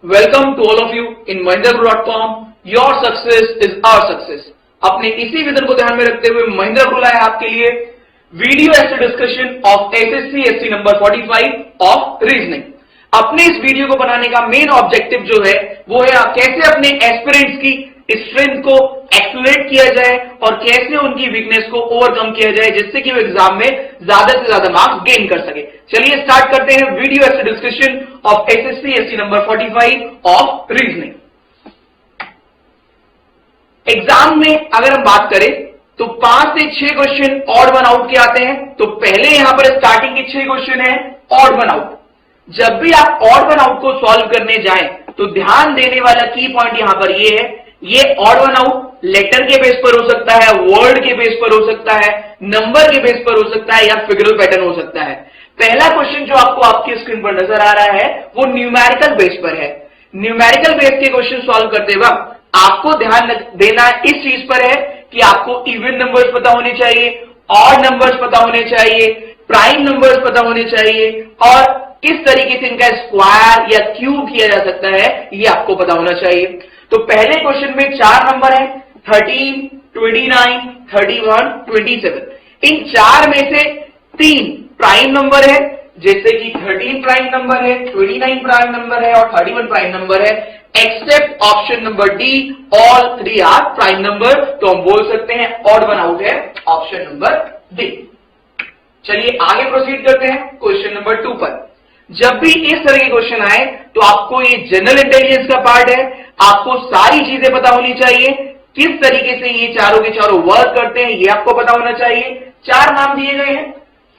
Welcome to all of you in mahindraguru.com. Your success is our success. अपने इसी vision को ध्यान में रखते हुए महिंद्रा ग्रुप लाया आपके लिए video essay discussion of SSC ST number 45 of reasoning. अपने इस वीडियो को बनाने का मेन ऑब्जेक्टिव जो है वो है कैसे अपने एस्पिरेंट्स की स्ट्रेंथ को एक्सप्लोरेट किया जाए और कैसे उनकी वीकनेस को ओवरकम किया जाए जिससे कि वो एग्जाम में ज्यादा से ज्यादा मार्क्स गेन कर सके। चलिए स्टार्ट करते हैं video essay discussion of SSC ST number 45 of reasoning. Exam में अगर हम बात करें तो 5 से 6 क्वेश्चन ऑड वन आउट के आते हैं। तो पहले यहां पर स्टार्टिंग के 6 क्वेश्चन है ऑड वन आउट। जब भी आप ऑड वन आउट को सॉल्व करने जाएं तो ध्यान देने वाला की पॉइंट यहां पर ये है, ये ऑड वन आउट लेटर के बेस पर हो सकता है, वर्ड के बेस पर हो सकता है, नंबर के बेस पर हो सकता है या फिगरल पैटर्न हो सकता है। पहला क्वेश्चन जो आपको आपकी स्क्रीन पर नजर आ रहा है वो न्यूमेरिकल बेस पर है। न्यूमेरिकल बेस के क्वेश्चन सॉल्व करते वक्त आपको ध्यान देना इस चीज पर है कि आपको इवन नंबर्स पता होने चाहिए, ऑड नंबर्स पता होने चाहिए, प्राइम नंबर्स पता होने चाहिए और किस तरीके से इनका स्क्वायर या क्यूब किया जा सकता है ये आपको पता होना चाहिए। तो पहले क्वेश्चन में 4 नंबर है 13, 29, 31, 27। इन 4 में से 3 प्राइम नंबर है जैसे कि 13 प्राइम नंबर है, 29 प्राइम नंबर है और 31 प्राइम नंबर है, except option number D all 3 are prime number. तो हम बोल सकते हैं ऑड वन आउट है ऑप्शन नंबर डी। चलिए आगे प्रोसीड करते हैं क्वेश्चन नंबर 2 पर। जब भी इस तरह के क्वेश्चन आए तो आपको ये जनरल इंटेलिजेंस का पार्ट है, आपको सारी चीजें पता होनी चाहिए, किस तरीके से ये चारों के चारों वर्क करते हैं ये आपको पता होना चाहिए। 4 नाम दिए गए हैं,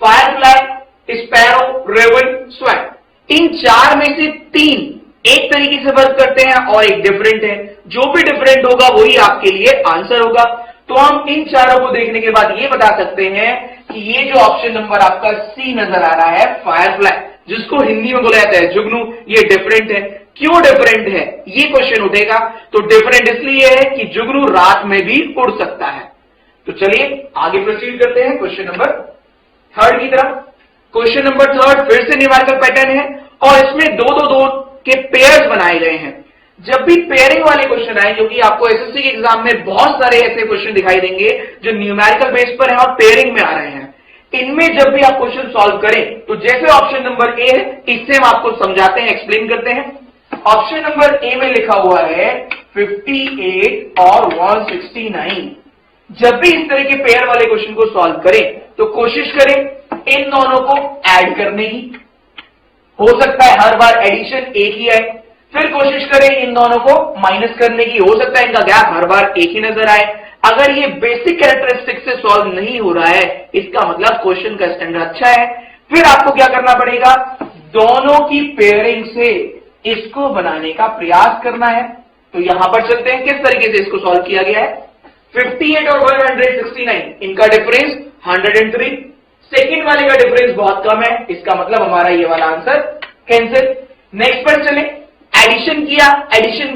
फायरफ्लाई, स्पैरो, रेवन, स्वैट। इन 4 में से 3 एक तरीके से वर्क करते हैं और एक डिफरेंट है। जो भी डिफरेंट होगा वही आपके लिए आंसर होगा। तो हम इन चारों को देखने के बाद ये बता सकते हैं कि ये जो ऑप्शन नंबर आपका सी नजर आ रहा है फायरफ्लाई, जिसको हिंदी में बोला जाता है जुगनू, ये डिफरेंट है। क्यों डिफरेंट है ये क्वेश्चन उठेगा। तो डिफरेंट इसलिए है कि जुगनू रात में भी उड़ सकता है। तो चलिए आगे प्रोसीड करते हैं क्वेश्चन नंबर 3 की तरफ। क्वेश्चन नंबर 3 फिर से न्यूमेरिकल पैटर्न है और इसमें 2-2-2 के पेयर्स बनाए गए हैं। जब भी पेयरिंग वाले क्वेश्चन आए, क्योंकि आपको एसएससी के एग्जाम में बहुत सारे ऐसे क्वेश्चन दिखाई देंगे जो न्यूमेरिकल बेस पर है और पेयरिंग में आ रहे हैं, इनमें जब भी आप क्वेश्चन सॉल्व करें तो जैसे ऑप्शन नंबर ए है इससे हम आपको समझाते हैं, एक्सप्लेन करते हैं। ऑप्शन नंबर ए में लिखा हुआ है 58 और 169। जब भी इस तरह के पेयर वाले क्वेश्चन को सॉल्व करें तो कोशिश करें इन दोनों को ऐड करने की। हो सकता है हर बार एडिशन एक ही आए, फिर कोशिश करें इन दोनों को माइनस करने की। हो सकता है इनका गैप हर बार एक ही नजर आए। अगर ये बेसिक कैरेक्टरिस्टिक से सॉल्व नहीं हो रहा है इसका मतलब क्वेश्चन का स्टैंडर्ड अच्छा है। फिर आपको क्या करना पड़ेगा, दोनों की पेयरिंग से इसको बनाने का प्रयास करना है। तो यहां पर चलते हैं किस तरीके से इसको सॉल्व किया गया है। 58 और 169 इनका डिफरेंस 103। सेकंड वाले का डिफरेंस बहुत कम है, इसका मतलब हमारा ये वाला आंसर कैंसिल। नेक्स्ट पर चले, एडिशन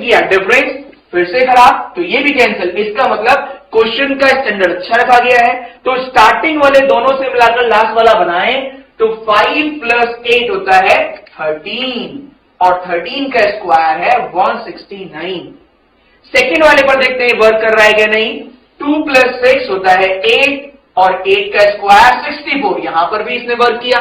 किया डिफरेंस फिर से खराब, तो ये भी कैंसिल। इसका मतलब क्वेश्चन का स्टैंडर्ड अच्छा रखा गया है। तो स्टार्टिंग वाले दोनों से मिलाकर लास्ट वाला बनाएं तो 5 + 8 होता है 13 और 13 का स्क्वायर है 169। सेकेंड वाले पर देखते हैं वर्क कर रहा है क्या नहीं। 2 + 6 होता है 8 और 8 का स्क्वायर 64, यहां पर भी इसने वर्क किया।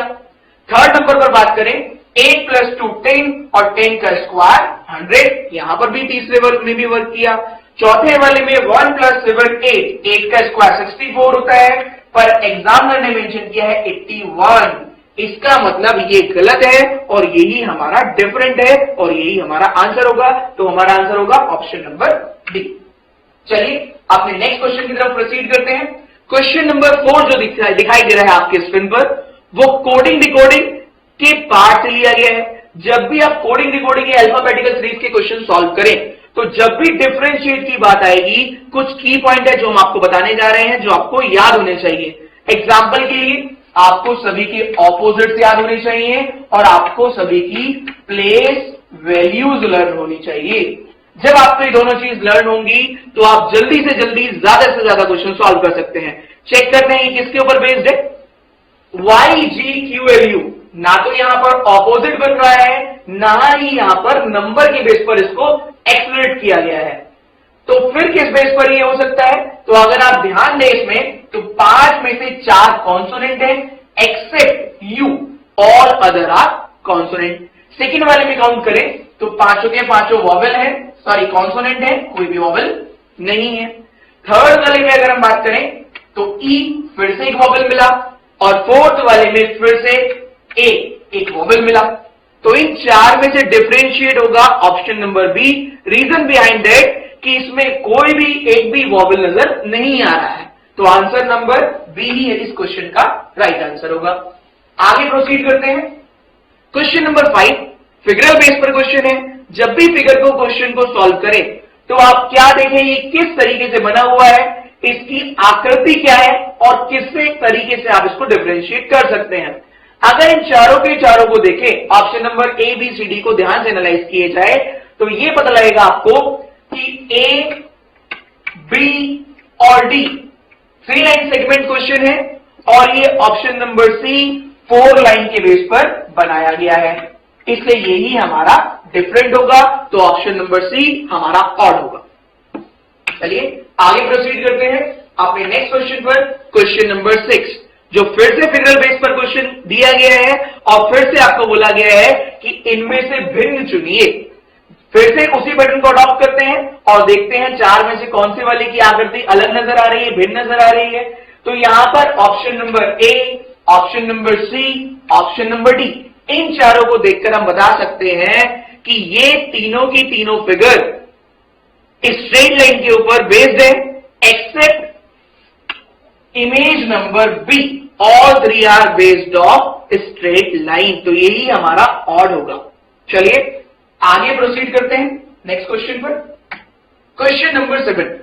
थर्ड नंबर पर बात करें 8 + 2 10 और 10 का स्क्वायर 100, यहां पर भी तीसरे वर्ग में भी वर्क किया। चौथे वाले में 1 + 7 8, 8 का स्क्वायर 64 होता है, पर एग्जामिनर ने मेंशन किया है 81। इसका मतलब ये गलत है और यही हमारा डिफरेंट है और यही हमारा आंसर होगा। तो हमारा आंसर होगा ऑप्शन नंबर डी। चलिए अपने नेक्स्ट क्वेश्चन की तरफ प्रोसीड करते हैं। क्वेश्चन नंबर 4 जो दिखाई दे रहा है आपके स्क्रीन पर वो कोडिंग डिकोडिंग के पार्ट से लिया गया है। जब भी आप कोडिंग डिकोडिंग के अल्फाबेटिकल सीरीज के क्वेश्चन सॉल्व करें तो जब भी डिफरेंशिएट की बात आएगी कुछ की पॉइंट है जो हम आपको बताने जा रहे हैं जो आपको याद होने चाहिए। एग्जांपल के लिए आपको सभी के ऑपोजिट्स याद होने चाहिए और आपको सभी की प्लेस वैल्यूज लर्न होनी चाहिए। जब आपको ये दोनों चीज लर्न होंगी तो आप जल्दी से जल्दी ज्यादा से ज्यादा क्वेश्चन सॉल्व कर सकते हैं। चेक करते हैं ये किसके ऊपर बेस्ड है। YGQLU ना तो यहां पर ऑपोजिट बन रहा है, ना ही यहां पर नंबर के बेस पर इसको एक्सप्लेनेट किया गया है। तो फिर किस बेस पर ये हो सकता है? तो अगर आप ध्यान दें इसमें, तो 5 में से 4 कॉन्सोनेंट है, except U, all other are consonant. Second वाले में काउंट करें तो पांचों के पांचों वॉवेल है, सॉरी कॉन्सोनेंट है, कोई भी वॉवेल नहीं है। थर्ड वाले में अगर हम बात करें तो ई फिर से एक वॉवेल मिला, और फोर्थ वाले में फिर से ए एक वॉवेल मिला। तो इन 4 में से डिफरेंशिएट होगा option number B. Reason behind that कि इसमें कोई भी एक भी वॉवेल नजर नहीं आ रहा है। तो आंसर नंबर बी ही है इस क्वेश्चन का राइट आंसर होगा। आगे प्रोसीड करते हैं। क्वेश्चन नंबर 5 फिगरल बेस पर क्वेश्चन है। जब भी फिगर को क्वेश्चन को सॉल्व करें तो आप क्या देखें, ये किस तरीके से बना हुआ है, इसकी आकृति क्या है, और किस तरीके से आप इसको डिफरेंशिएट कर सकते हैं। अगर इन चारों के चारों को देखें, option number A B C D को ध्यान से एनालाइज किए जाए तो ये पता लगेगा आपको कि ए बी और डी 3 लाइन सेगमेंट क्वेश्चन है, और ये ऑप्शन नंबर सी 4 लाइन के बेस पर बनाया गया है, इसलिए यही हमारा डिफरेंट होगा। तो ऑप्शन नंबर सी हमारा ऑड होगा। चलिए आगे प्रोसीड करते हैं अपने नेक्स्ट क्वेश्चन पर। क्वेश्चन नंबर 6 जो फिर से फिगरल बेस पर क्वेश्चन दिया गया है, और फिर से आपको बोला गया है कि इनमें से भिन्न चुनिए। फिर से उसी बटन को अडॉप्ट करते हैं और देखते हैं 4 में से कौन से वाले की आकृति अलग नजर आ रही है, भिन्न नजर आ रही है। तो यहां पर option number A, option number C, option number D, इन चारों को देखकर हम बता सकते हैं कि ये तीनों की तीनों फिगर स्ट्रेट लाइन के ऊपर बेस्ड है, except image number B, all 3 are based of straight line. तो यही हमारा ऑड होगा। चलिए आगे प्रोसीड करते हैं नेक्स्ट क्वेश्चन पर। Question number 7।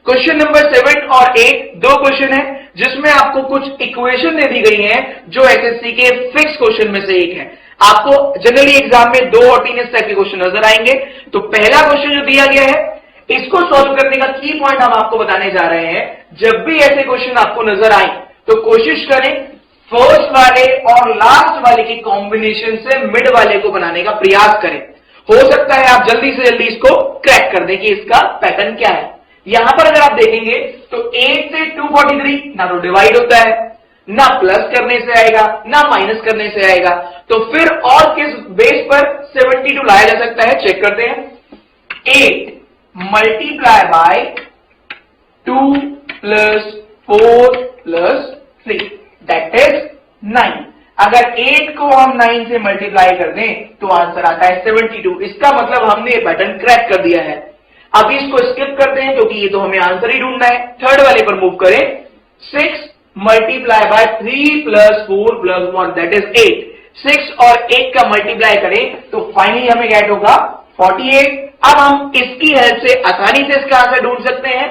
क्वेश्चन नंबर 7 और 8 दो क्वेश्चन है जिसमें आपको कुछ इक्वेशन दे दी गई है जो एसएससी के फिक्स क्वेश्चन में से एक है। आपको जनरली एग्जाम में 2 और 3 इस टाइप के क्वेश्चन नजर आएंगे। तो पहला क्वेश्चन जो दिया गया है, इसको सॉल्व करने का की पॉइंट हम आपको बताने जा रहे हैं। जब भी ऐसे क्वेश्चन आपको नजर आए तो कोशिश करें फर्स्ट वाले और लास्ट वाले की कॉम्बिनेशन से मिड वाले को बनाने का प्रयास करें। हो सकता है आप जल्दी से जल्दी इसको क्रैक कर दें कि इसका पैटर्न क्या है। यहां पर अगर आप देखेंगे तो 8 से 243 ना तो डिवाइड होता है, ना प्लस करने से आएगा, ना माइनस करने से आएगा। तो फिर और किस बेस पर 72 लाया जा सकता है, चेक करते हैं। 8 multiply by 2 plus 4 plus 3 that is 9। अगर 8 को हम 9 से मल्टीप्लाई कर दें तो आंसर आता है 72। इसका मतलब हमने ये पैटर्न क्रैक कर दिया है। अब इसको स्किप करते हैं क्योंकि ये तो हमें आंसर ही ढूंढना है। थर्ड वाले पर मूव करें। 6 multiply by 3 plus 4 plus 1 that is 8। 6 और 8 का मल्टीप्लाई करें तो फाइनली हमें गेट होगा 48। अब हम इसकी हेल्प से आसानी से इसका आंसर ढूंढ सकते हैं।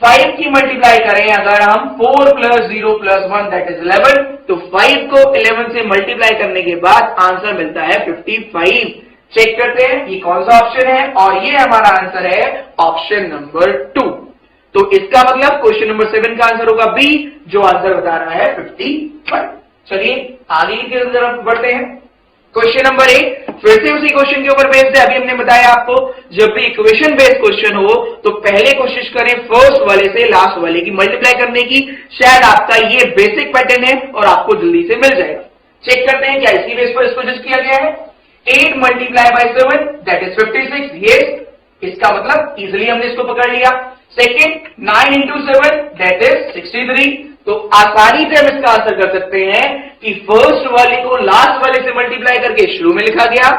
5 की मल्टीप्लाई करें अगर हम 4 प्लस 0 प्लस 1 दैट इज 11। तो 5 को 11 से मल्टीप्लाई करने के बाद आंसर मिलता है 55। चेक करते हैं ये कौन सा ऑप्शन है, और ये हमारा आंसर है ऑप्शन नंबर 2। तो इसका मतलब क्वेश्चन नंबर 7 का आंसर होगा बी, जो आंसर बता रहा है 55। चलिए आगे की तरफ बढ़ते हैं। क्वेश्चन नंबर 8 फिर से उसी क्वेश्चन के ऊपर बेस्ड है। अभी हमने बताया आपको जब भी इक्वेशन बेस्ड क्वेश्चन हो तो पहले कोशिश करें फर्स्ट वाले से लास्ट वाले की मल्टीप्लाई करने की। शायद आपका ये बेसिक पैटर्न है और आपको जल्दी से मिल जाएगा। चेक करते हैं क्या इसी बेस पर इसको जस्ट किया गया है। 8 multiply by 7 that is 56। Yes, इसका मतलब इजिली हमने इसको पकड़ लिया। Second 9 into 7 that is 63। तो आसानी से हम इसका आंसर कर सकते हैं कि फर्स्ट वाले को लास्ट वाले से मल्टीप्लाई करके शुरू में लिखा गया,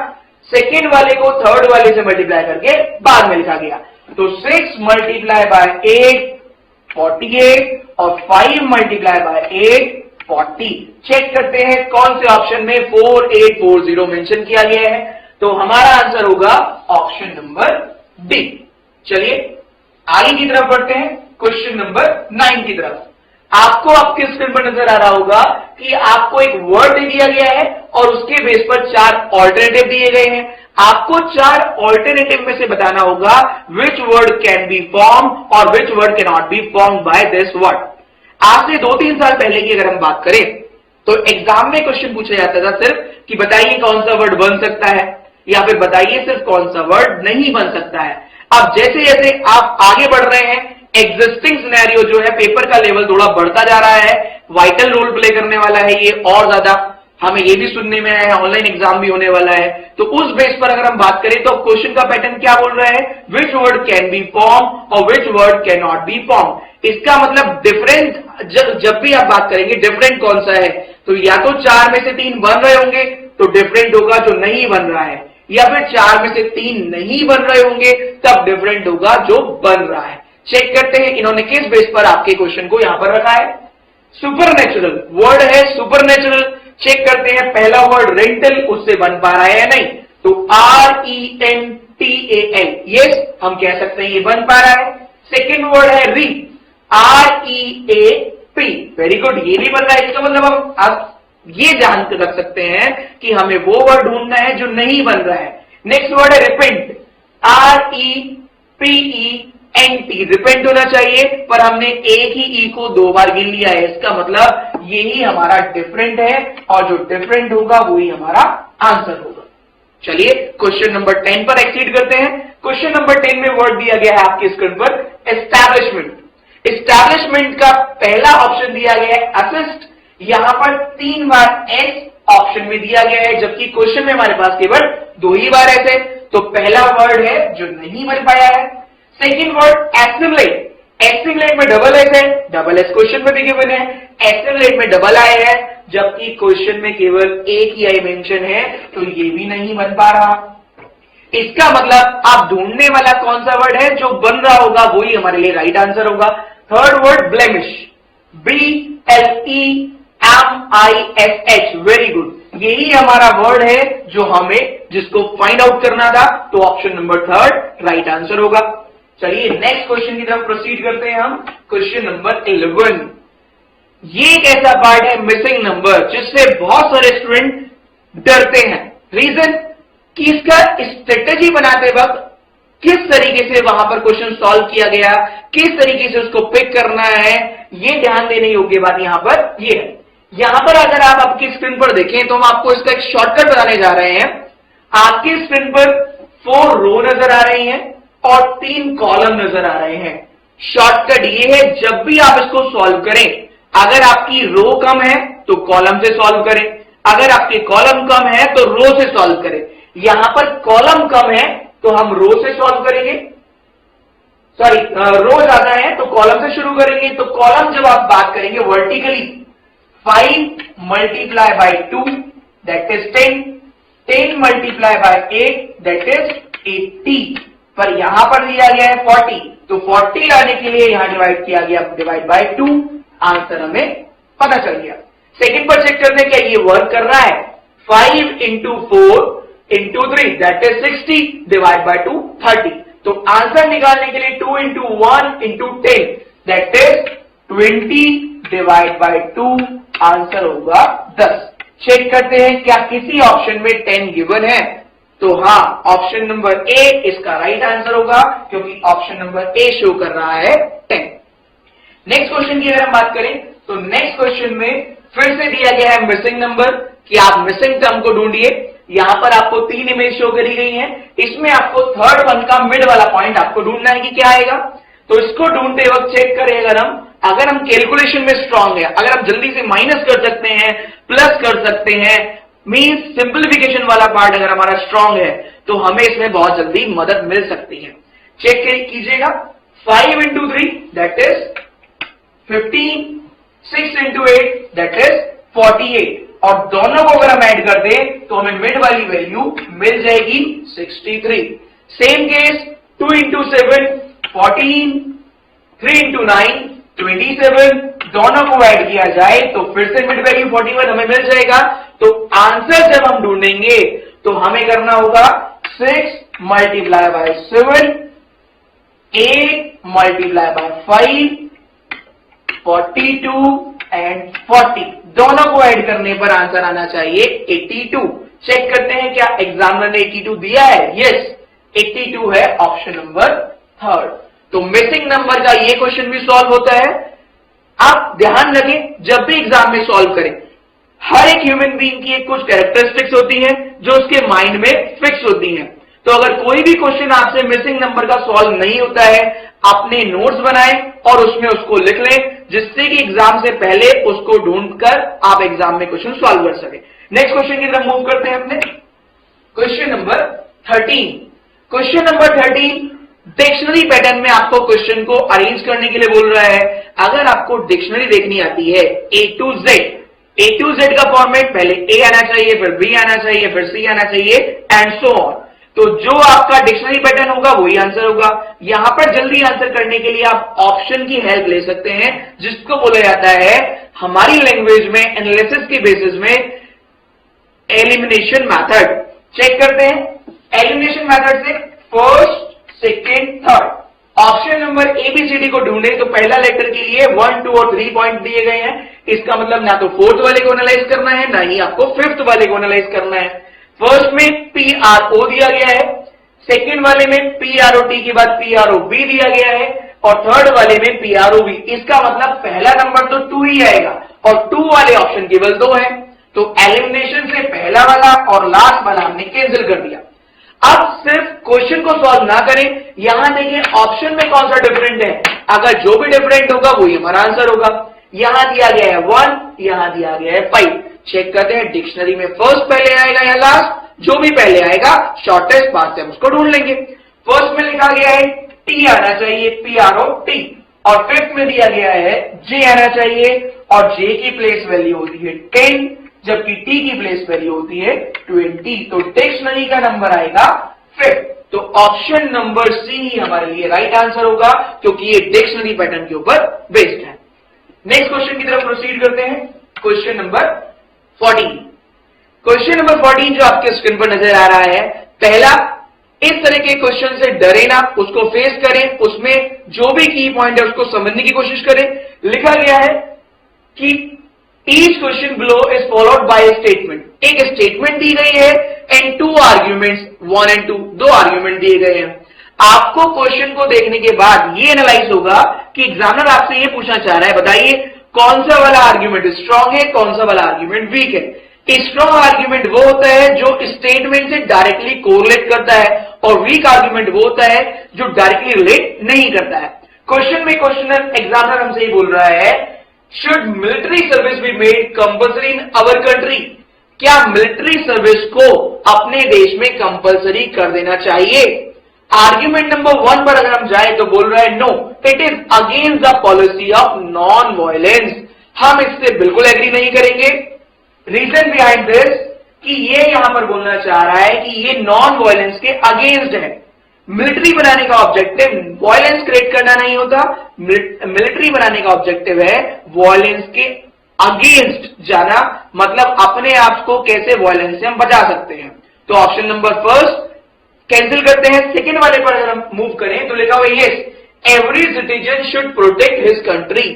सेकेंड वाले को थर्ड वाले से मल्टीप्लाई करके बाद में लिखा गया। तो 6 मल्टीप्लाई बाय 8 48 और 5 मल्टीप्लाई बाय 8 40। चेक करते हैं कौन से ऑप्शन में 4840 मेंशन किया गया है। तो हमारा आंसर होगा ऑप्शन नंबर डी। चलिए आगे की तरफ बढ़ते हैं क्वेश्चन नंबर 9 की तरफ। आपको आपके स्क्रीन पर नजर आ रहा होगा कि आपको एक वर्ड दे दिया गया है और उसके बेस पर 4 ऑल्टरनेटिव दिए गए हैं। आपको 4 ऑल्टरनेटिव में से बताना होगा which word can be form और which word can not be form by this word. आज से 2-3 साल पहले की अगर हम बात करें तो एग्जाम में क्वेश्चन पूछा जाता था सिर्फ कि बताइए कौन सा वर्ड बन सकता है, या फिर बताइए सिर्फ कौन सा वर्ड नहीं बन सकता है। अब जैसे जैसे आप आगे बढ़ रहे हैं, एग्जिस्टिंग सिनेरियो जो है, पेपर का लेवल थोड़ा बढ़ता जा रहा है, वाइटल रोल प्ले करने वाला है ये, और ज्यादा हमें ये भी सुनने में आया है ऑनलाइन एग्जाम भी होने वाला है। तो उस बेस पर अगर हम बात करें तो क्वेश्चन का पैटर्न क्या बोल रहा है, which word can be form और which word can not be form. इसका मतलब डिफरेंट, जब भी आप बात करेंगे डिफरेंट कौन सा है, तो या तो 4 में से 3 बन रहे होंगे तो डिफरेंट होगा जो नहीं बन रहा है, या फिर 4 में से 3 नहीं बन रहे होंगे तब डिफरेंट होगा जो बन रहा है। चेक करते हैं इन्होंने किस बेस पर आपके क्वेश्चन को यहां पर रखा है। सुपरनेचुरल वर्ड है, सुपरनेचुरल। चेक करते हैं पहला वर्ड रेंटल, उससे बन पा रहा है या नहीं, तो RENTAL, यस हम कह सकते हैं ये बन पा रहा है। सेकेंड वर्ड है री, REAP, वेरी गुड, ये भी बन रहा है। इसका मतलब हम आप ये जान कर रख सकते हैं कि हमें वो वर्ड ढूंढना है जो नहीं बन रहा है। नेक्स्ट वर्ड है रिपेंट, REPENT, रिपेंट होना चाहिए, पर हमने एक ही ई को 2 बार गिन लिया है, इसका मतलब यही हमारा डिफरेंट है, और जो डिफरेंट होगा वही हमारा आंसर होगा। चलिए क्वेश्चन नंबर 10 पर एक्सीड करते हैं। क्वेश्चन नंबर 10 में वर्ड दिया गया है आपकी स्क्रीन पर एस्टैब्लिशमेंट। एस्टैब्लिशमेंट का पहला ऑप्शन दिया गया है असिस्ट, यहां पर 3 बार एस ऑप्शन में दिया गया है, जबकि क्वेश्चन में हमारे पास केवल 2 ही बार ऐसे, तो पहला वर्ड है जो नहीं बन पाया है। सेकेंड वर्ड एसिमुलेट, एसिमुलेट में डबल एस है, डबल एस क्वेश्चन में भी गिवन है, एसिमुलेट में डबल आई है, जबकि क्वेश्चन में केवल एक ही आई मेंशन है, तो ये भी नहीं बन पा रहा। इसका मतलब आप ढूंढने वाला कौन सा वर्ड है जो बन रहा होगा वही हमारे लिए राइट आंसर होगा। Third word blemish, BLEMISH, very good, यही हमारा वर्ड है जो हमें जिसको फाइंड आउट करना था, तो ऑप्शन नंबर 3 राइट आंसर होगा। चलिए नेक्स्ट क्वेश्चन की तरफ प्रोसीड करते हैं हम। क्वेश्चन नंबर 11, ये एक ऐसा पार्ट है मिसिंग नंबर जिससे बहुत सारे स्टूडेंट डरते हैं। रीजन कि इसका स्ट्रेटेजी बनाते वक्त किस तरीके से वहां पर क्वेश्चन सॉल्व किया गया, किस तरीके से उसको पिक करना है, ये ध्यान देने योग्य बात यहां पर ये है। यहां पर अगर आप आपकी स्क्रीन पर देखें तो हम आपको इसका एक शॉर्टकट बताने जा रहे हैं। आपकी स्क्रीन पर 4 रो नजर आ रही हैं और 3 कॉलम नजर आ रहे हैं। शॉर्टकट ये है, जब भी आप इसको सॉल्व करें, अगर आपकी रो कम है तो कॉलम से सॉल्व करें, अगर आपके कॉलम कम है तो रो से सॉल्व करें। यहां पर कॉलम कम है तो हम रो से सॉल्व करेंगे, सॉरी रो ज्यादा है तो कॉलम से शुरू करेंगे। तो कॉलम जब आप बात करेंगे vertically 5 multiply by 2 that is 10, 10 multiply by 8 that is 80, पर यहां पर दिया गया है 40, तो 40 लाने के लिए यहां डिवाइड किया गया, डिवाइड बाय 2, आंसर हमें पता चल गया। सेकंड पर चेक करते हैं क्या ये वर्क कर रहा है। 5 into 4 into 3 that is 60 divide by 2 30, तो आंसर निकालने के लिए 2 into 1 into 10 that is 20 divide by 2, answer होगा 10। चेक करते हैं क्या किसी ऑप्शन में 10 गिवन है, तो हाँ ऑप्शन नंबर ए इसका राइट आंसर होगा, क्योंकि ऑप्शन नंबर ए शो कर रहा है 10। नेक्स्ट क्वेश्चन की अगर हम बात करें तो नेक्स्ट क्वेश्चन में फिर से दिया गया है मिसिंग नंबर कि आप मिसिंग टर्म को ढूंढिए। यहां पर आपको 3 इमेज शो करी गई हैं, इसमें आपको थर्ड वन का मिड वाला पॉइंट आपको ढूंढना है कि क्या आएगा। तो इसको ढूंढते वक्त चेक करें अगर हम कैलकुलेशन में स्ट्रांग है, अगर हम जल्दी से माइनस कर सकते हैं, प्लस कर सकते हैं, मींस सिंपलीफिकेशन वाला पार्ट अगर हमारा स्ट्रांग है तो हमें इसमें बहुत जल्दी मदद मिल सकती है। चेक कीजिएगा, 5 into 3 that is 15, 6 into 8 that is 48, और दोनों को अगर हम ऐड कर दें तो हमें मिड वाली वैल्यू मिल जाएगी 63। सेम केस 2 इंटू 7 14, 3 इंटू 9 27, दोनों को ऐड किया जाए तो फिर से मिड वैल्यू 41 हमें मिल जाएगा। तो आंसर जब हम ढूंढेंगे तो हमें करना होगा 6 multiply by 7, 8 multiply by 5, 42 and 40, दोनों को ऐड करने पर आंसर आना चाहिए 82। चेक करते हैं क्या एग्जामिनर ने 82 दिया है, यस 82 है ऑप्शन नंबर 3। तो मिसिंग नंबर का ये क्वेश्चन भी सॉल्व होता है। आप ध्यान रखें जब भी एग्जाम में सॉल्व करें, हर एक ह्यूमन बीइंग की एक कुछ कैरेक्टरिस्टिक्स होती हैं जो उसके माइंड में फिक्स होती हैं। तो अगर कोई भी क्वेश्चन आपसे मिसिंग नंबर का सॉल्व नहीं होता है, अपने नोट्स बनाएं और उसमें उसको लिख लें, जिससे कि एग्जाम से पहले उसको ढूंढकर आप एग्जाम में क्वेश्चन सॉल्व कर सके। नेक्स्ट क्वेश्चन की तरफ मूव करते हैं अपने। Question number 13। Question number 13 dictionary pattern में आपको क्वेश्चन को अरेंज करने के लिए बोल रहा है। अगर आपको डिक्शनरी देखनी आती है ए टू जेड का फॉर्मेट, पहले ए आना चाहिए, फिर बी आना चाहिए, फिर सी आना चाहिए एंड सो ऑन। तो जो आपका डिक्शनरी पैटर्न होगा वही आंसर होगा। यहां पर जल्दी आंसर करने के लिए आप ऑप्शन की हेल्प ले सकते हैं, जिसको बोला जाता है हमारी लैंग्वेज में एनालिसिस के बेसिस में एलिमिनेशन मेथड। चेक करते हैं एलिमिनेशन मेथड से first, second, third. Option number ABCD को ढूंढे तो पहला लेटर के लिए 1, 2 और 3 पॉइंट दिए गए हैं। इसका मतलब ना तो फोर्थ वाले को एनालाइज करना है, ना ही आपको फिफ्थ वाले को एनालाइज करना है। फर्स्ट में PRO दिया गया है, सेकेंड वाले में PROT के बाद PROB दिया गया है और थर्ड वाले में PROV। इसका मतलब पहला नंबर तो 2 ही आएगा और 2 वाले ऑप्शन केवल 2 है। तो एलिमिनेशन से पहला वाला और लास्ट वाला हमने कैंसिल कर दिया। अब सिर्फ क्वेश्चन को सॉल्व ना करें, यहां देखिए ऑप्शन में कौन सा डिफरेंट है। अगर जो भी डिफरेंट होगा वही हमारा आंसर होगा। यहां दिया गया है 1, यहां दिया गया है 5। चेक करते हैं डिक्शनरी में फर्स्ट पहले आएगा या लास्ट। जो भी पहले आएगा शॉर्टेस्ट पाथ से हम उसको ढूंढ लेंगे। फर्स्ट में लिखा गया है T आना चाहिए, PROT, और फिफ्थ में दिया गया है J आना चाहिए और J की प्लेस वैल्यू होती है 10, जबकि T की प्लेस वैल्यू होती है 20। तो डिक्शनरी का नंबर आएगा 5। तो ऑप्शन नंबर सी ही हमारे लिए राइट आंसर होगा, क्योंकि ये डिक्शनरी पैटर्न के ऊपर बेस्ड है। नेक्स्ट क्वेश्चन की तरफ प्रोसीड करते हैं। Question number 14। क्वेश्चन नंबर 14 जो आपके स्क्रीन पर नजर आ रहा है, पहला, इस तरह के क्वेश्चन से डरे ना, उसको फेस करें, उसमें जो भी की पॉइंट है उसको समझने की कोशिश करें। लिखा गया है कि each question below is followed by statement. एक स्टेटमेंट दी गई है एंड 2 आर्ग्यूमेंट्स, 1 and 2, 2 आर्ग्यूमेंट दिए गए हैं। आपको क्वेश्चन को देखने के बाद ये एनालाइज होगा कि एग्जामिनर आपसे ये पूछना चाह रहा है, बताइए कौन सा वाला आर्ग्यूमेंट स्ट्रांग है, कौन सा वाला आर्ग्यूमेंट वीक है। स्ट्रांग आर्ग्यूमेंट वो होता है जो स्टेटमेंट से डायरेक्टली कोरिलेट करता है और वीक आर्ग्यूमेंट वो होता है जो डायरेक्टली रिलेट नहीं करता है। क्वेश्चन में क्वेश्चनर एग्जामिनर हमसे ही बोल रहा है, should military service be made compulsory in our country. क्या मिलिट्री सर्विस को अपने देश में कंपल्सरी कर देना चाहिए। आर्ग्यूमेंट नंबर 1 पर अगर हम जाए तो बोल रहा है no, it is against the policy of non violence. हम इससे बिल्कुल एग्री नहीं करेंगे। रीजन बिहाइंड दिस कि ये यहां पर बोलना चाह रहा है कि ये नॉन वायलेंस के अगेंस्ट है। मिलिट्री बनाने का ऑब्जेक्टिव वायलेंस क्रिएट करना नहीं होता, मिलिट्री बनाने का ऑब्जेक्टिव है वायलेंस के अगेंस्ट जाना, मतलब अपने आप को कैसे वायलेंस से हम बचा सकते हैं। तो ऑप्शन नंबर फर्स्ट कैंसिल करते हैं। सेकेंड वाले पर अगर हम मूव करें तो लिखा हुआ yes, every citizen should protect his country.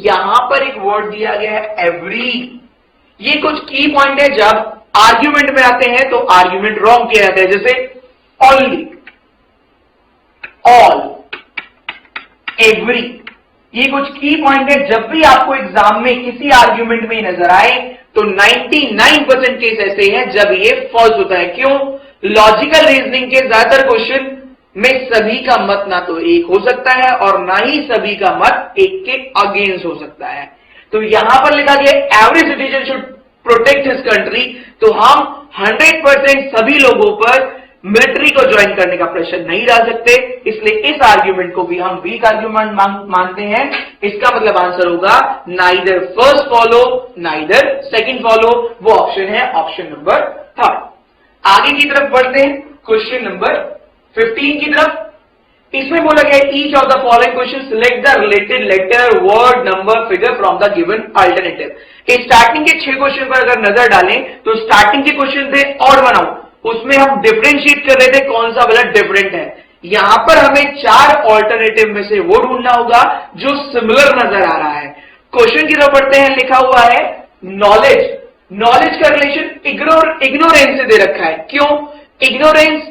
यहां पर एक वर्ड दिया गया है एवरी। ये कुछ की पॉइंट है, जब आर्ग्यूमेंट में आते हैं तो आर्ग्यूमेंट रॉन्ग किया जाता है, जैसे ओनली, ऑल, एवरी। ये कुछ की पॉइंट है, जब भी आपको एग्जाम में किसी आर्ग्यूमेंट में नजर आए तो 99% केस ऐसे हैं जब ये फॉल्स होता है। क्यों? लॉजिकल रीजनिंग के ज्यादातर क्वेश्चन में सभी का मत ना तो एक हो सकता है और ना ही सभी का मत एक के अगेंस्ट हो सकता है। तो यहां पर लिखा गया every citizen should protect his country, तो हम 100% सभी लोगों पर मिलिट्री को ज्वाइन करने का प्रेशर नहीं डाल सकते, इसलिए इस आर्ग्यूमेंट को भी हम वीक आर्ग्यूमेंट मानते हैं। इसका मतलब आंसर होगा neither first follow neither second follow. वो ऑप्शन है ऑप्शन नंबर 3। आगे की तरफ बढ़ते हैं क्वेश्चन नंबर 15 की तरफ। इसमें बोला गया each of the following question select the related letter word number figure from the given alternative. Starting के 6 क्वेश्चन पर अगर नजर डालें तो स्टार्टिंग के क्वेश्चन थे ऑड वन आउट, उसमें हम डिफरेंशिएट कर रहे थे कौन सा वाला डिफरेंट है। यहां पर हमें 4 ऑल्टरनेटिव में से वो ढूंढना होगा जो सिमिलर नजर आ रहा है। क्वेश्चन की तरफ बढ़ते हैं, लिखा हुआ है नॉलेज। नॉलेज का रिलेशन इग्नोरेंस से दे रखा है। क्यों? इग्नोरेंस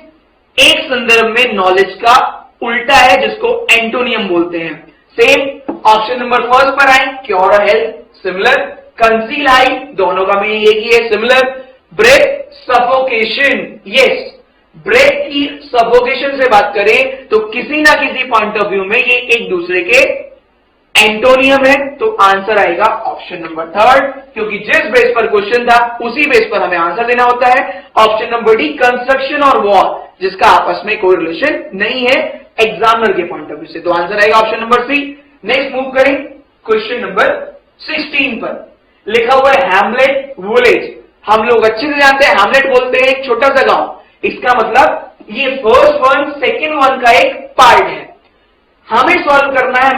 एक संदर्भ में नॉलेज का उल्टा है, जिसको एंटोनियम बोलते हैं। सेम ऑप्शन नंबर फर्स्ट पर आए, cure health, similar, conceal height, दोनों का मीनिंग एक ही है, similar. Breath, suffocation, yes, breath की सफोकेशन से बात करें तो किसी ना किसी पॉइंट ऑफ व्यू में ये एक दूसरे के एंटोनियम है, तो आंसर आएगा ऑप्शन नंबर थर्ड, क्योंकि जिस बेस पर क्वेश्चन था उसी बेस पर हमें आंसर देना होता है। ऑप्शन नंबर डी, कंस्ट्रक्शन और वॉर, जिसका आपस में कोई रिलेशन नहीं है एग्जामिनर के पॉइंट ऑफ व्यू से, तो आंसर आएगा option number C. Next move करें क्वेश्चन नंबर 16 पर। लिखा हुआ है हैमलेट विलेज। हम लोग अच्छे से जानते हैं हैमलेट बोलते हैं एक छोटा सा गांव, इसका मतलब ये फर्स्ट वन सेकेंड वन का एक पार्ट है। हमें सॉल्व करना है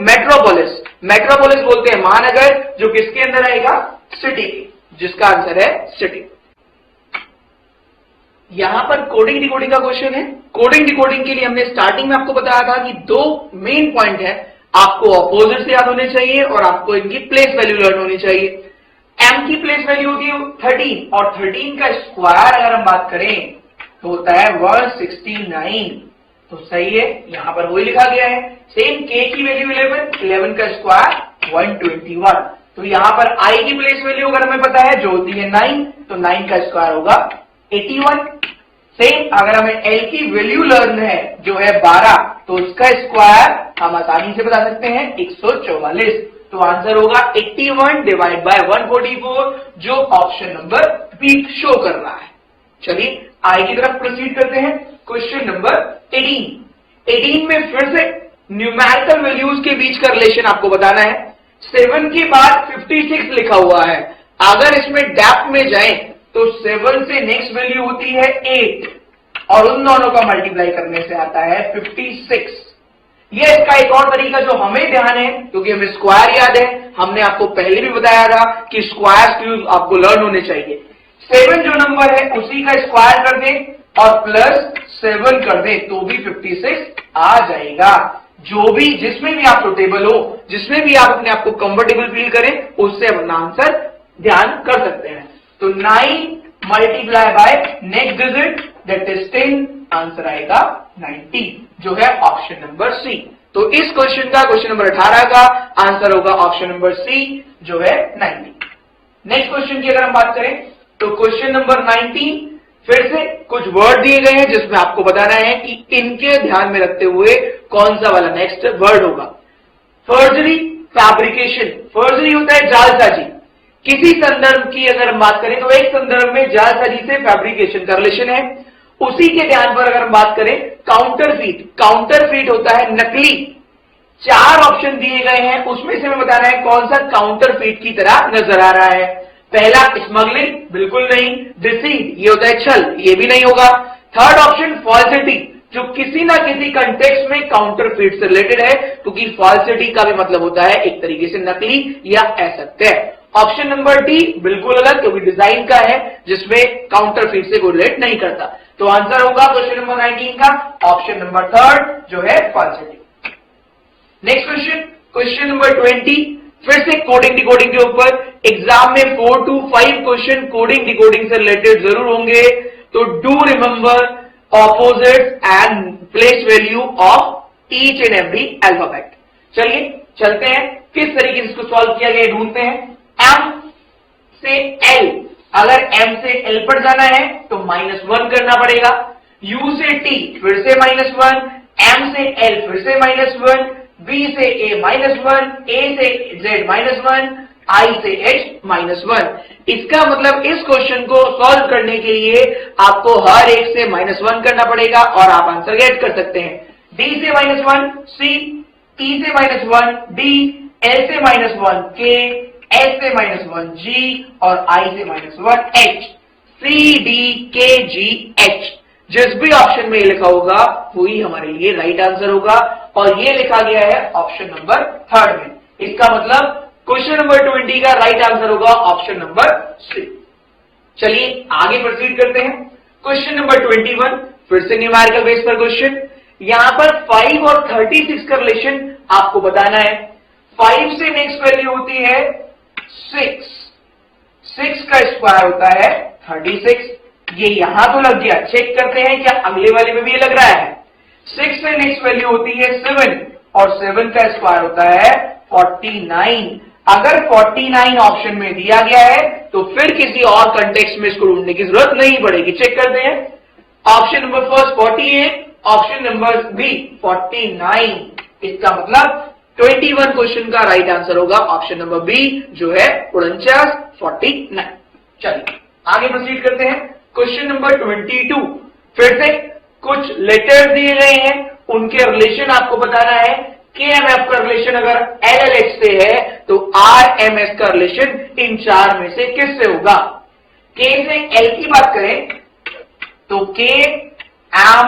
मेट्रोपोलिस। मेट्रोपोलिस बोलते हैं महानगर, जो किसके अंदर आएगा, सिटी, जिसका आंसर है सिटी। यहां पर कोडिंग डिकोडिंग का क्वेश्चन है। कोडिंग डिकोडिंग के लिए हमने स्टार्टिंग में आपको बताया था कि दो मेन पॉइंट है, आपको अपोजिट से याद होने चाहिए और आपको इनकी प्लेस वैल्यू लर्न होनी चाहिए। m की प्लेस वैल्यू होती है 13 और 13 का स्क्वायर अगर हम बात करें तो होता है 169, तो सही है, यहां पर वही लिखा गया है। सेम k की वैल्यू 11 का स्क्वायर 121, तो यहां पर i की प्लेस वैल्यू अगर हमें पता है जो होती है 9, तो 9 का स्क्वायर होगा 81। सेम अगर हमें l की वैल्यू लर्न है जो है 12, तो उसका स्क्वायर हम आसानी से बता सकते हैं 144, तो आंसर होगा 81 डिवाइड बाय 144, जो ऑप्शन नंबर बी शो कर रहा है। चलिए आगे की तरफ प्रोसीड करते हैं। क्वेश्चन नंबर 18 में फिर से न्यूमेरिकल वैल्यूज के बीच का रिलेशन आपको बताना है। 7 के बाद 56 लिखा हुआ है, अगर इसमें डेप्थ में जाए तो 7 से नेक्स्ट वैल्यू होती है 8 और उन दोनों का मल्टीप्लाई करने से आता है 56। ये इसका एक और तरीका जो हमें ध्यान है, क्योंकि हमें स्क्वायर याद है, हमने आपको पहले भी बताया था कि स्क्वायर आपको लर्न होने चाहिए। 7 जो नंबर है उसी का स्क्वायर कर दें और प्लस 7 कर दें तो भी 56 आ जाएगा। जो भी जिसमें भी आप सुटेबल हो, जिसमें भी आप अपने आप को कंफर्टेबल फील करें, उससे अपना आंसर ध्यान कर सकते हैं। तो 9 multiply by next digit that is 10, answer आएगा 90, जो है ऑप्शन नंबर सी। तो इस क्वेश्चन का, क्वेश्चन नंबर 18 का आंसर होगा ऑप्शन नंबर सी, जो है 90। नेक्स्ट क्वेश्चन की अगर हम बात करें तो क्वेश्चन नंबर 19 फिर से कुछ वर्ड दिए गए हैं जिसमें आपको बताना है कि इनके ध्यान में रखते हुए कौन सा वाला नेक्स्ट वर्ड होगा। Forgery, fabrication. फर्जरी होता है जालसाजी। किसी संदर्भ की अगर हम बात करें तो एक संदर्भ में जालसाजी से फैब्रिकेशन का रिलेशन है। उसी के ध्यान पर अगर हम बात करें काउंटरफीट, काउंटरफीट होता है नकली। 4 ऑप्शन दिए गए हैं, उसमें से हमें बताना है कौन सा काउंटरफीट की तरह नजर आ रहा है। पहला स्मगलिंग, बिल्कुल नहीं। डिसीट, ये होता है छल, ये भी नहीं होगा। थर्ड ऑप्शन फॉल्सिटी, जो किसी ना किसी कंटेक्स्ट में काउंटरफीट से रिलेटेड है, क्योंकि फॉल्सिटी का भी मतलब होता है एक तरीके से नकली या असत्य। ऑप्शन नंबर डी बिल्कुल अलग, क्योंकि डिजाइन का है जिसमें काउंटरफीट से कोई रिलेट नहीं करता। तो आंसर होगा क्वेश्चन नंबर 19 का ऑप्शन नंबर थर्ड, जो है falsity. Next question, question number 20 फिर से कोडिंग डिकोडिंग के ऊपर। एग्जाम में 4 to 5 क्वेश्चन कोडिंग डिकोडिंग से रिलेटेड जरूर होंगे, तो do remember opposite and place value of each and every alphabet. चलिए चलते हैं, किस तरीके से इसको सॉल्व किया गया ढूंढते हैं। M से L, अगर M से L पर जाना है तो -1 करना पड़ेगा। U से T फिर से -1, M से L फिर से -1, B से A -1, A से Z -1, I से H -1। इसका मतलब इस क्वेश्चन को सॉल्व करने के लिए आपको हर एक से -1 करना पड़ेगा और आप आंसर गेट कर सकते हैं। D से -1 C, T से -1 D, L से -1 K, S से -1 G और I से -1 H। C D K G H, जिस भी ऑप्शन में ये लिखा होगा वही हमारे लिए राइट आंसर होगा, और ये लिखा गया है ऑप्शन नंबर थर्ड में। इसका मतलब क्वेश्चन नंबर 20 का राइट आंसर होगा ऑप्शन नंबर सी। चलिए आगे प्रोसीड करते हैं। क्वेश्चन नंबर 21 फिर से न्यूमेरिकल बेस पर क्वेश्चन। यहां पर 5 और 36 का रिलेशन आपको बताना है। 5 से नेक्स्ट वैल्यू होती है 6, 6 का स्क्वायर होता है 36। ये यहां तो लग गया, चेक करते हैं क्या अगले वाले में भी ये लग रहा है। 6 से नेक्स्ट वैल्यू होती है 7 और 7 का स्क्वायर होता है 49। अगर 49 ऑप्शन में दिया गया है तो फिर किसी और कंटेक्स्ट में इसको ढूंढने की जरूरत नहीं पड़ेगी। चेक करते हैं, option number first 48, option number B 49। इसका मतलब 21 क्वेश्चन का राइट आंसर होगा ऑप्शन नंबर बी जो है 49। चलिए आगे प्रोसीड करते हैं। क्वेश्चन नंबर 22, फिर से कुछ लेटर्स दिए गए हैं, उनके रिलेशन आपको बताना है। KMF का रिलेशन अगर LLH से है तो RMS का रिलेशन इन चार में से किससे होगा? K से L की बात करें तो K M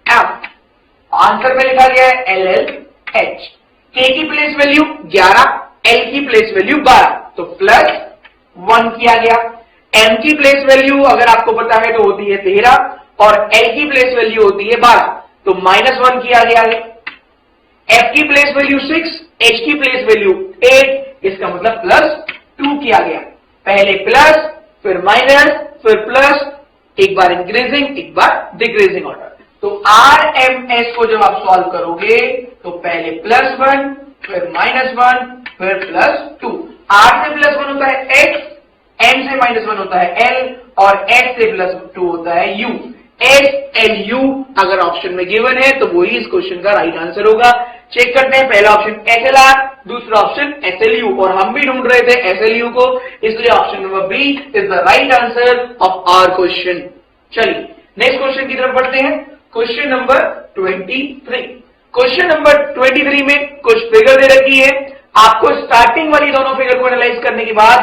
F, आंसर में लिखा गया है LLH। K की प्लेस वैल्यू 11, L की प्लेस वैल्यू 12, तो प्लस 1 किया गया। M की प्लेस वैल्यू अगर आपको पता है तो होती है 13 और L की प्लेस वैल्यू होती है 12, तो -1 किया गया है। F की प्लेस वैल्यू 6, H की प्लेस वैल्यू 8, इसका मतलब +2 किया गया। पहले प्लस, फिर माइनस, फिर प्लस, एक बार इंक्रीजिंग एक बार डिक्रीजिंग ऑर्डर। तो RMS को जब आप सॉल्व करोगे तो पहले +1, फिर -1, फिर +2। R से +1 होता है X, M से -1 होता है L और X से +2 होता है U। SLU अगर ऑप्शन में गिवन है तो वही इस क्वेश्चन का राइट आंसर होगा। चेक करते हैं, पहला ऑप्शन SLR, दूसरा ऑप्शन SLU, और हम भी ढूंढ रहे थे SLU को, इसलिए option number B is the right answer of our question. चलिए नेक्स्ट क्वेश्चन की तरफ बढ़ते हैं। Question number 23। क्वेश्चन नंबर 23 में कुछ फिगर दे रखी है, आपको स्टार्टिंग वाली दोनों फिगर को एनालाइज करने के बाद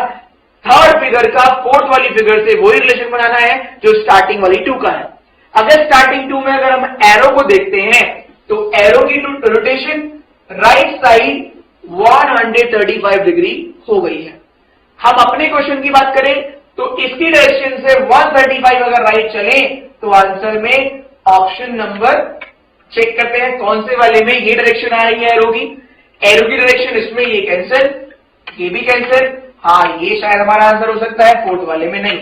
थर्ड फिगर का फोर्थ वाली फिगर से वही रिलेशन बनाना है जो स्टार्टिंग वाली 2 का है। अगर स्टार्टिंग 2 में अगर हम एरो को देखते हैं तो एरो की रोटेशन राइट साइड 135 डिग्री हो गई है। हम अपने क्वेश्चन की बात करें तो इसकी डायरेक्शन से 135 अगर राइट चले तो आंसर में ऑप्शन नंबर, चेक करते हैं कौन से वाले में ये डायरेक्शन आ रही है एरो की डायरेक्शन, इसमें ये कैंसिल, ये भी कैंसिल, हाँ ये शायद हमारा आंसर हो सकता है, फोर्थ वाले में नहीं।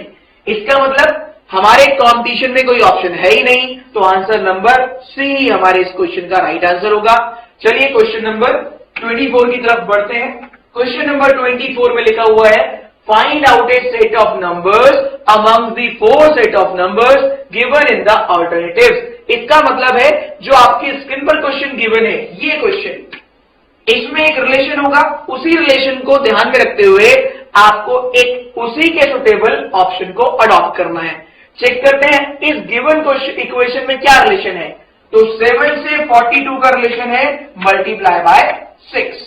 इसका मतलब हमारे कॉम्पिटिशन में कोई ऑप्शन है ही नहीं, तो आंसर नंबर सी हमारे इस क्वेश्चन का राइट आंसर होगा। चलिए क्वेश्चन नंबर 24 की तरफ बढ़ते हैं। क्वेश्चन नंबर 24 में लिखा हुआ है, find out A set of numbers among the 4 set of numbers given in the alternatives. इसका मतलब है जो आपकी स्क्रीन पर क्वेश्चन गिवन है, ये क्वेश्चन, इसमें एक रिलेशन होगा, उसी रिलेशन को ध्यान में रखते हुए आपको एक उसी के सुटेबल ऑप्शन को अडॉप्ट करना है। चेक करते हैं इस गिवन इक्वेशन में क्या रिलेशन है, तो 7 से 42 का रिलेशन है मल्टीप्लाई बाय 6।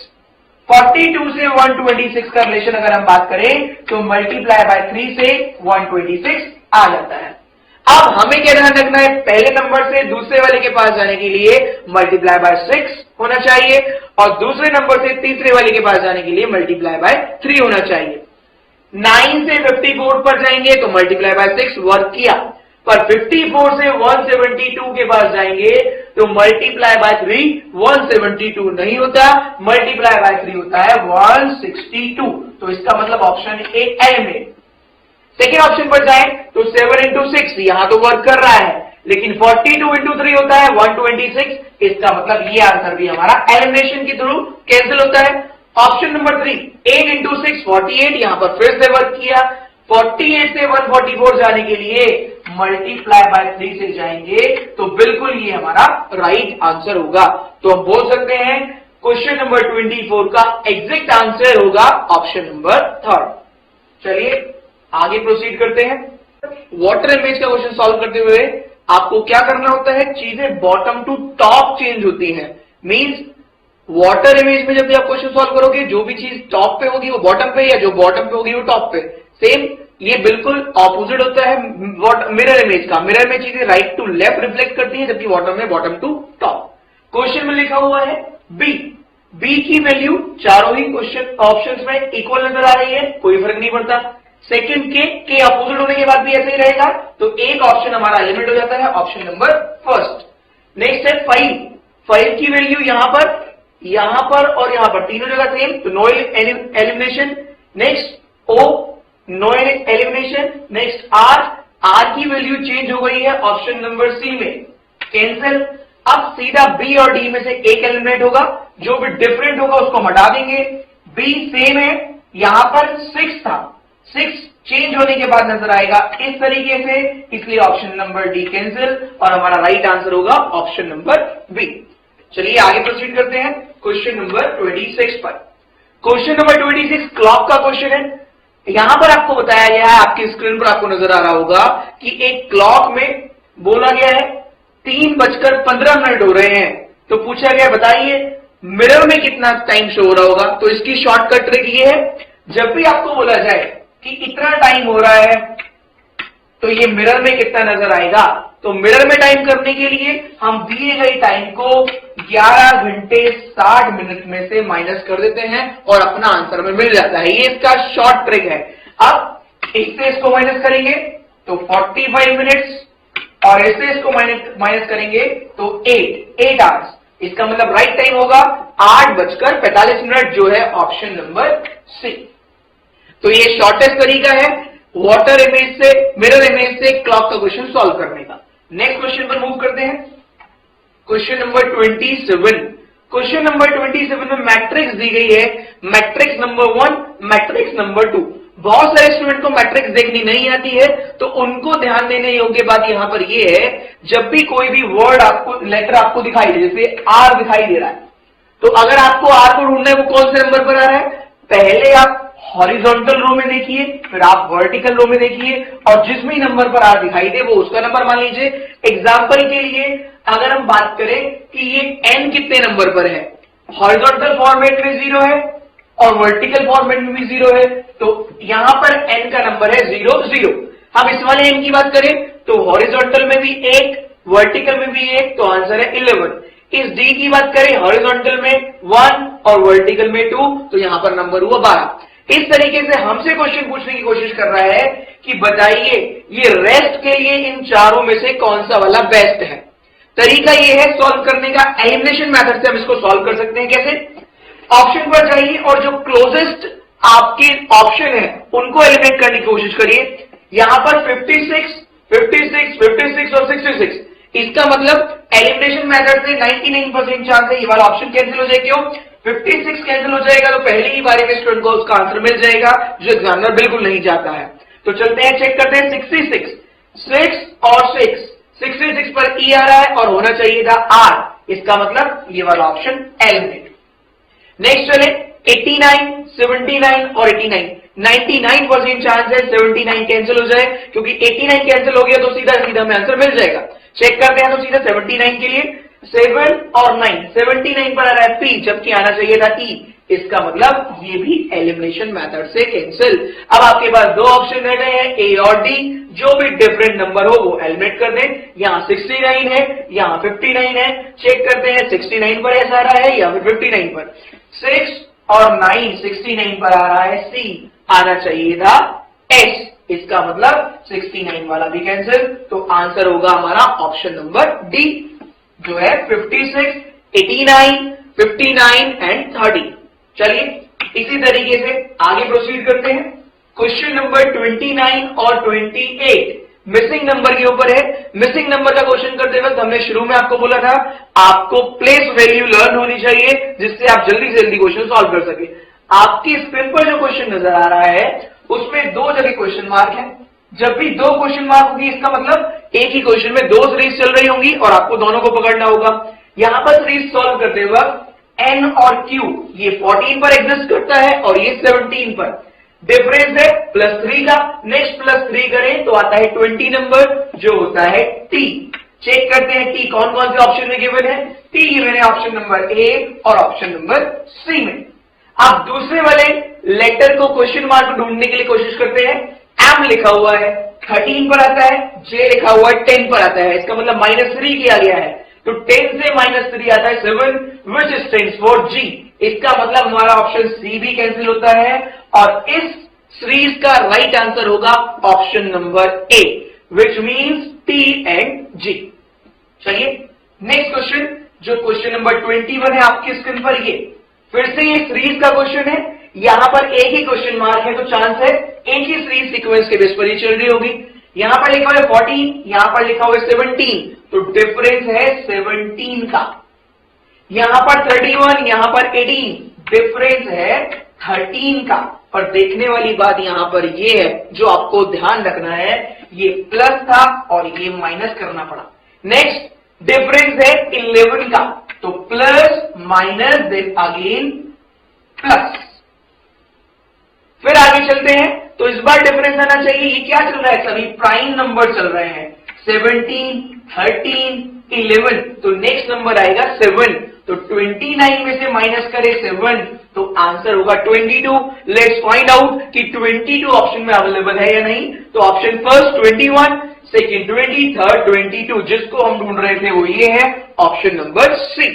42 से 126 का रिलेशन अगर हम बात करें तो मल्टीप्लाई बाय 3 से 126 आ जाता है। अब हमें क्या ध्यान रखना है, पहले नंबर से दूसरे वाले के पास जाने के लिए मल्टीप्लाई बाय 6 होना चाहिए और दूसरे नंबर से तीसरे वाले के पास जाने के लिए मल्टीप्लाई बाय 3 होना चाहिए। 9 से 54 पर जाएंगे तो मल्टीप्लाई बाय 6 वर्क किया, पर 54 से 172 के पास जाएंगे तो मल्टीप्लाई बाय 3 172 नहीं होता, मल्टीप्लाई बाय 3 होता है 162। तो इसका मतलब option A eliminate. Second option पर जाए तो 7 इंटू 6 यहां तो वर्क कर रहा है, लेकिन 42 इंटू 3 होता है 126, इसका मतलब ये आंसर भी हमारा एलिमिनेशन के थ्रू कैंसिल होता है। ऑप्शन नंबर 3 8 इंटू 6 48, यहां पर फिर से वर्क किया, 48 से 144 जाने के लिए मल्टीप्लाई बाय 3 से जाएंगे तो बिल्कुल ये हमारा राइट आंसर होगा। तो हम बोल सकते हैं क्वेश्चन नंबर 24 का एग्जैक्ट आंसर होगा ऑप्शन नंबर 3। चलिए आगे प्रोसीड करते हैं। वाटर इमेज का क्वेश्चन सॉल्व करते हुए आपको क्या करना होता है, चीजें बॉटम टू टॉप चेंज होती हैं। मींस वाटर इमेज में जब भी आप क्वेश्चन सॉल्व करोगे जो भी चीज टॉप पे होगी वो बॉटम पे, या जो बॉटम पे होगी वो टॉप पे। सेम ये बिल्कुल ऑपोजिट होता है मिरर इमेज का। मिरर में चीजें राइट टू लेफ्ट रिफ्लेक्ट करती हैं, जबकि वाटर में बॉटम टू टॉप। क्वेश्चन में लिखा हुआ है बी की वैल्यू चारों ही क्वेश्चन ऑप्शंस में इक्वल नजर आ रही है, कोई फर्क नहीं पड़ता। सेकंड के अपोजिट होने के बाद भी ऐसे ही रहेगा, तो एक ऑप्शन हमारा एलिमिनेट हो जाता है, ऑप्शन नंबर फर्स्ट। नेक्स्ट है 5 की वैल्यू यहां पर और यहां पर तीनों जगह सेम, तो no elimination. Next O, no elimination. Next R की वैल्यू चेंज हो गई है ऑप्शन नंबर सी में, कैंसिल। अब सीधा बी और डी में से एक एलिमिनेट होगा, जो भी डिफरेंट होगा उसको हम हटा देंगे। बी सेम है, यहां पर 6 था, 6 चेंज होने के बाद नजर आएगा इस तरीके से, इसलिए ऑप्शन नंबर डी कैंसिल और हमारा राइट आंसर होगा ऑप्शन नंबर बी। चलिए आगे प्रोसीड करते हैं क्वेश्चन नंबर 26 पर। क्वेश्चन नंबर 26 क्लॉक का क्वेश्चन है। यहां पर आपको बताया गया है, आपकी स्क्रीन पर आपको नजर आ रहा होगा कि एक क्लॉक में बोला गया है 3:15 हो रहे हैं, तो पूछा गया बताइए मिरर में कितना टाइम शो हो रहा होगा। तो इसकी शॉर्टकट ट्रिक ये है, जब भी आपको बोला जाए कि इतना टाइम हो रहा है तो ये मिरर में कितना नजर आएगा, तो मिरर में टाइम करने के लिए हम दिए गए टाइम को 11 घंटे 60 मिनट में से माइनस कर देते हैं और अपना आंसर में मिल जाता है। ये इसका शॉर्ट ट्रिक है। अब इससे इसको माइनस करेंगे तो 45 मिनट्स और इससे इसको माइनस करेंगे तो 8 आवर्स। इसका मतलब राइट टाइम होगा 8:45, जो है ऑप्शन नंबर सी। तो ये शॉर्टेस्ट तरीका है वाटर इमेज से, मिरर इमेज से क्लॉक का क्वेश्चन सॉल्व करने का। नेक्स्ट क्वेश्चन पर मूव करते हैं। Question number 27। क्वेश्चन नंबर 27 में मैट्रिक्स दी गई है, मैट्रिक्स नंबर 1, मैट्रिक्स नंबर 2। बहुत सारे स्टूडेंट को मैट्रिक्स देखनी नहीं आती है, तो उनको ध्यान देने योग्य बात यहां पर यह है, जब भी कोई भी वर्ड आपको, लेटर आपको दिखाई दे, जैसे आर दिखाई दे रहा है, तो अगर आपको आर को ढूंढना है वो कौन से नंबर पर आ रहा है, पहले आप हॉरिजॉन्टल रो में देखिए, फिर आप वर्टिकल रो में देखिए, और जिस भी नंबर पर आर दिखाई दे वो उसका नंबर मान लीजिए। एग्जांपल के लिए अगर हम बात करें कि ये एन कितने नंबर पर है, हॉरिजॉन्टल फॉर्मेट में 0 है और वर्टिकल फॉर्मेट में भी 0 है, तो यहां पर एन का नंबर है 0 0। हम इस वाले एन की बात करें तो हॉरिजॉन्टल में भी 1, वर्टिकल में भी 1, तो आंसर है 11। इस डी की बात करें हॉरिजॉन्टल में 1 और वर्टिकल में 2, तो यहां पर नंबर हुआ 12। इस तरीके से हमसे क्वेश्चन पूछने की कोशिश कर रहा है कि बताइए ये रेस्ट के लिए इन चारों में से कौन सा वाला बेस्ट है। तरीका ये है सॉल्व करने का, एलिमिनेशन मेथड से हम इसको सॉल्व कर सकते हैं। कैसे? ऑप्शन पर जाइए और जो क्लोजेस्ट आपके ऑप्शन है उनको एलिमिनेट करने की कोशिश करिए। यहां पर 56, 56, 56 और 66, इसका मतलब एलिमिनेशन मेथड से 99% चांस है ये वाला ऑप्शन कैंसिल हो जाए। क्यों? 56 कैंसिल हो जाएगा तो पहले ही बारी में स्टूडेंट को उसका आंसर मिल जाएगा, जो एग्जामिनर बिल्कुल नहीं चाहता है। तो चलते हैं, चेक करते हैं 66, 6 और 6, 66 पर ई आ रहा है और होना चाहिए था आर, इसका मतलब ये वाला ऑप्शन एलिमिनेट। नेक्स्ट चले 89, 79 और 89, 99% चांस है 79 कैंसिल हो जाए, क्योंकि 89 कैंसिल हो गया तो सीधा सीधा हमें आंसर मिल जाएगा। चेक करते हैं तो सीधा 79 के लिए 7 और 9, 79 पर आ रहा है पी, जबकि आना चाहिए था ई, इसका मतलब ये भी एलिमिनेशन मेथड से कैंसिल। अब आपके पास दो ऑप्शन रह गए हैं, ए और डी, जो भी डिफरेंट नंबर हो वो एलिमिनेट कर दें। यहां 69 है, यहां 59 है, चेक करते हैं 69 पर ऐसा आ रहा है या फिर 59 पर। 6 और 9 69 पर आ रहा है सी, आना चाहिए था एस, इसका मतलब 69 वाला भी कैंसिल, तो आंसर होगा हमारा ऑप्शन नंबर डी, जो है 56, 89, 59 एंड 30। चलिए इसी तरीके से आगे प्रोसीड करते हैं। क्वेश्चन नंबर 29 और 28 मिसिंग नंबर के ऊपर है। मिसिंग नंबर का क्वेश्चन करते वक्त हमने शुरू में आपको बोला था आपको प्लेस वैल्यू लर्न होनी चाहिए, जिससे आप जल्दी से जल्दी क्वेश्चन सॉल्व कर सके। आपकी स्क्रीन पर जो क्वेश्चन नजर आ रहा है उसमें दो जगह क्वेश्चन मार्क है। जब भी दो क्वेश्चन मार्क होगी इसका मतलब एक ही क्वेश्चन में दो सीरीज चल रही होंगी और आपको दोनों को पकड़ना होगा। यहां पर सीरीज सॉल्व करते वक्त एन और क्यू ये 14 पर एग्जिस्ट करता है और ये 17 पर, डिफरेंस है +3 का। नेक्स्ट +3 करें तो आता है 20 नंबर, जो होता है टी। चेक करते हैं टी कौन कौन से ऑप्शन में गिवन है। टी गिवन है ऑप्शन नंबर ए और ऑप्शन नंबर सी में। आप दूसरे वाले लेटर को क्वेश्चन मार्क ढूंढने के लिए कोशिश करते हैं। एम लिखा हुआ है 13 पर आता है, जे लिखा हुआ है 10 पर आता है, इसका मतलब -3 किया गया है, तो 10 से -3 आता है 7, which stands for G। इसका मतलब हमारा ऑप्शन सी भी कैंसिल होता है और इस सीरीज का राइट आंसर होगा option number A, which means T and G। चलिए नेक्स्ट क्वेश्चन, जो क्वेश्चन नंबर 21 है आपकी स्क्रीन पर, ये फिर से ये सीरीज का क्वेश्चन है। यहां पर एक ही क्वेश्चन मार्क है तो चांस है एक ही सीरीज सीक्वेंस के बेस पर ही चल रही होगी। यहां पर लिखा हुआ है 14, यहां पर लिखा हुआ है 17, तो डिफरेंस है 17 का। यहां पर 31, यहां पर 18, डिफरेंस है 13 का। पर देखने वाली बात यहां पर ये है, जो आपको ध्यान रखना है, ये प्लस था और ये माइनस करना पड़ा। नेक्स्ट डिफरेंस है 11 का, तो plus minus then again plus. फिर आगे चलते हैं, तो इस बार डिफरेंस आना चाहिए। ये क्या चल रहा है, सभी प्राइम नंबर चल रहे हैं, 17, 13, 11, तो नेक्स्ट नंबर आएगा 7। तो 29 में से माइनस करें 7, तो आंसर होगा 22। लेट्स फाइंड आउट कि 22 ऑप्शन में अवेलेबल है या नहीं। तो ऑप्शन फर्स्ट 21, सेकंड 20, थर्ड 22, जिसको हम ढूंढ रहे थे वो ये है ऑप्शन नंबर सी।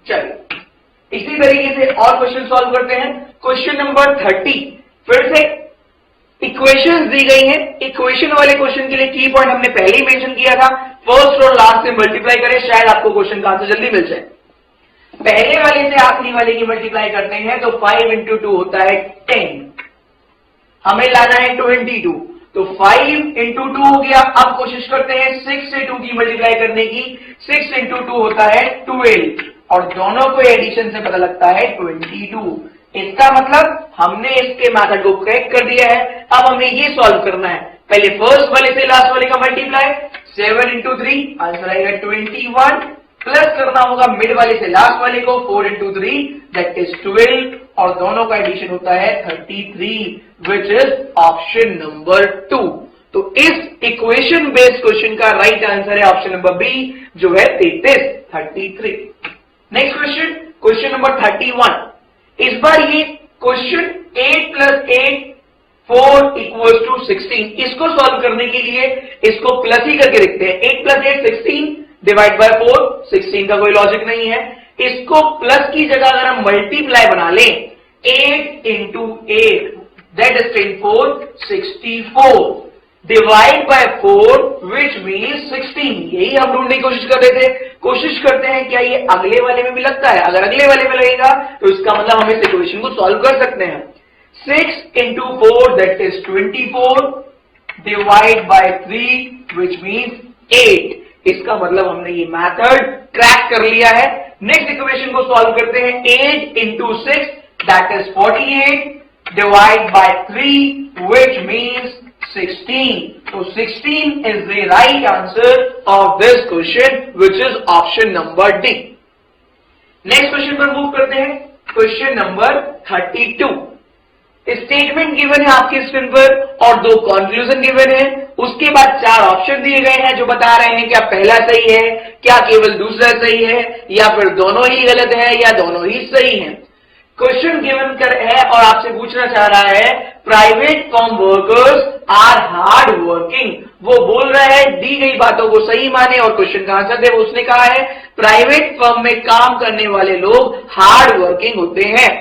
चलिए इसी तरीके से और क्वेश्चन सॉल्व करते हैं। क्वेश्चन नंबर 30, फिर से इक्वेशंस दी गई हैं। इक्वेशन वाले क्वेश्चन के लिए की पॉइंट हमने पहले ही मेंशन किया था, फर्स्ट और लास्ट से मल्टीप्लाई करें, शायद आपको क्वेश्चन का आंसर जल्दी मिल जाए। पहले वाले से आखिरी वाले की मल्टीप्लाई करते हैं तो 5 into 2 होता है 10, हमें लाना है 22, तो 5 into 2 हो गया। अब कोशिश करते हैं 6 से 2 की मल्टीप्लाई करने की, 6 into 2 होता है 12, और दोनों को एडिशन से पता लगता है 22। इसका मतलब हमने इसके मेथड को क्रैक कर दिया है। अब हमें ये सॉल्व करना है, पहले फर्स्ट वाले से लास्ट वाले का मल्टीप्लाई, 7 into 3 आंसर आएगा 21, प्लस करना होगा मिड वाले से लास्ट वाले को, 4 into 3 दैट इज 12, और दोनों का एडिशन होता है 33, विच इज ऑप्शन नंबर 2। तो इस इक्वेशन बेस्ड क्वेश्चन का राइट आंसर है ऑप्शन नंबर बी, जो है 33। Next question, question number 31। इस बार ये क्वेश्चन 8 + 8 4 = 16, इसको सॉल्व करने के लिए इसको प्लस ही करके देखते हैं। 8 + 8 16 डिवाइड बाय 4, 16 का कोई लॉजिक नहीं है। इसको प्लस की जगह अगर हम मल्टीप्लाई बना लें, 8 into 8 that is 10 4 64 divide by 4 which means 16। यही हम ढूंढने की कोशिश कर रहे थे। कोशिश करते हैं क्या ये अगले वाले में भी लगता है, अगर अगले वाले में लगेगा तो इसका मतलब हम इस इक्वेशन को सॉल्व कर सकते हैं। 6 into 4 that is 24 divide by 3 which means 8। इसका मतलब हमने ये मेथड क्रैक कर लिया है। नेक्स्ट इक्वेशन को सॉल्व करते हैं, 8 into 6 that is 48 divide by 3 which means 16. So 16 is the right answer of this question, which is option number D. Next question पर मूव करते हैं, क्वेश्चन नंबर 32। स्टेटमेंट गिवन है आपके स्क्रीन पर और 2 कंक्लूजन गिवन है। उसके बाद 4 ऑप्शन दिए गए हैं जो बता रहे हैं क्या पहला सही है, क्या केवल दूसरा सही है, या फिर दोनों ही गलत है, या दोनों ही सही है। क्वेश्चन गिवन कर है और आपसे पूछना चाह रहा है, private firm workers are hard working. वो बोल रहा है दी गई बातों को सही माने और क्वेश्चन का आंसर दे। उसने कहा है प्राइवेट फर्म में काम करने वाले लोग हार्ड वर्किंग होते हैं।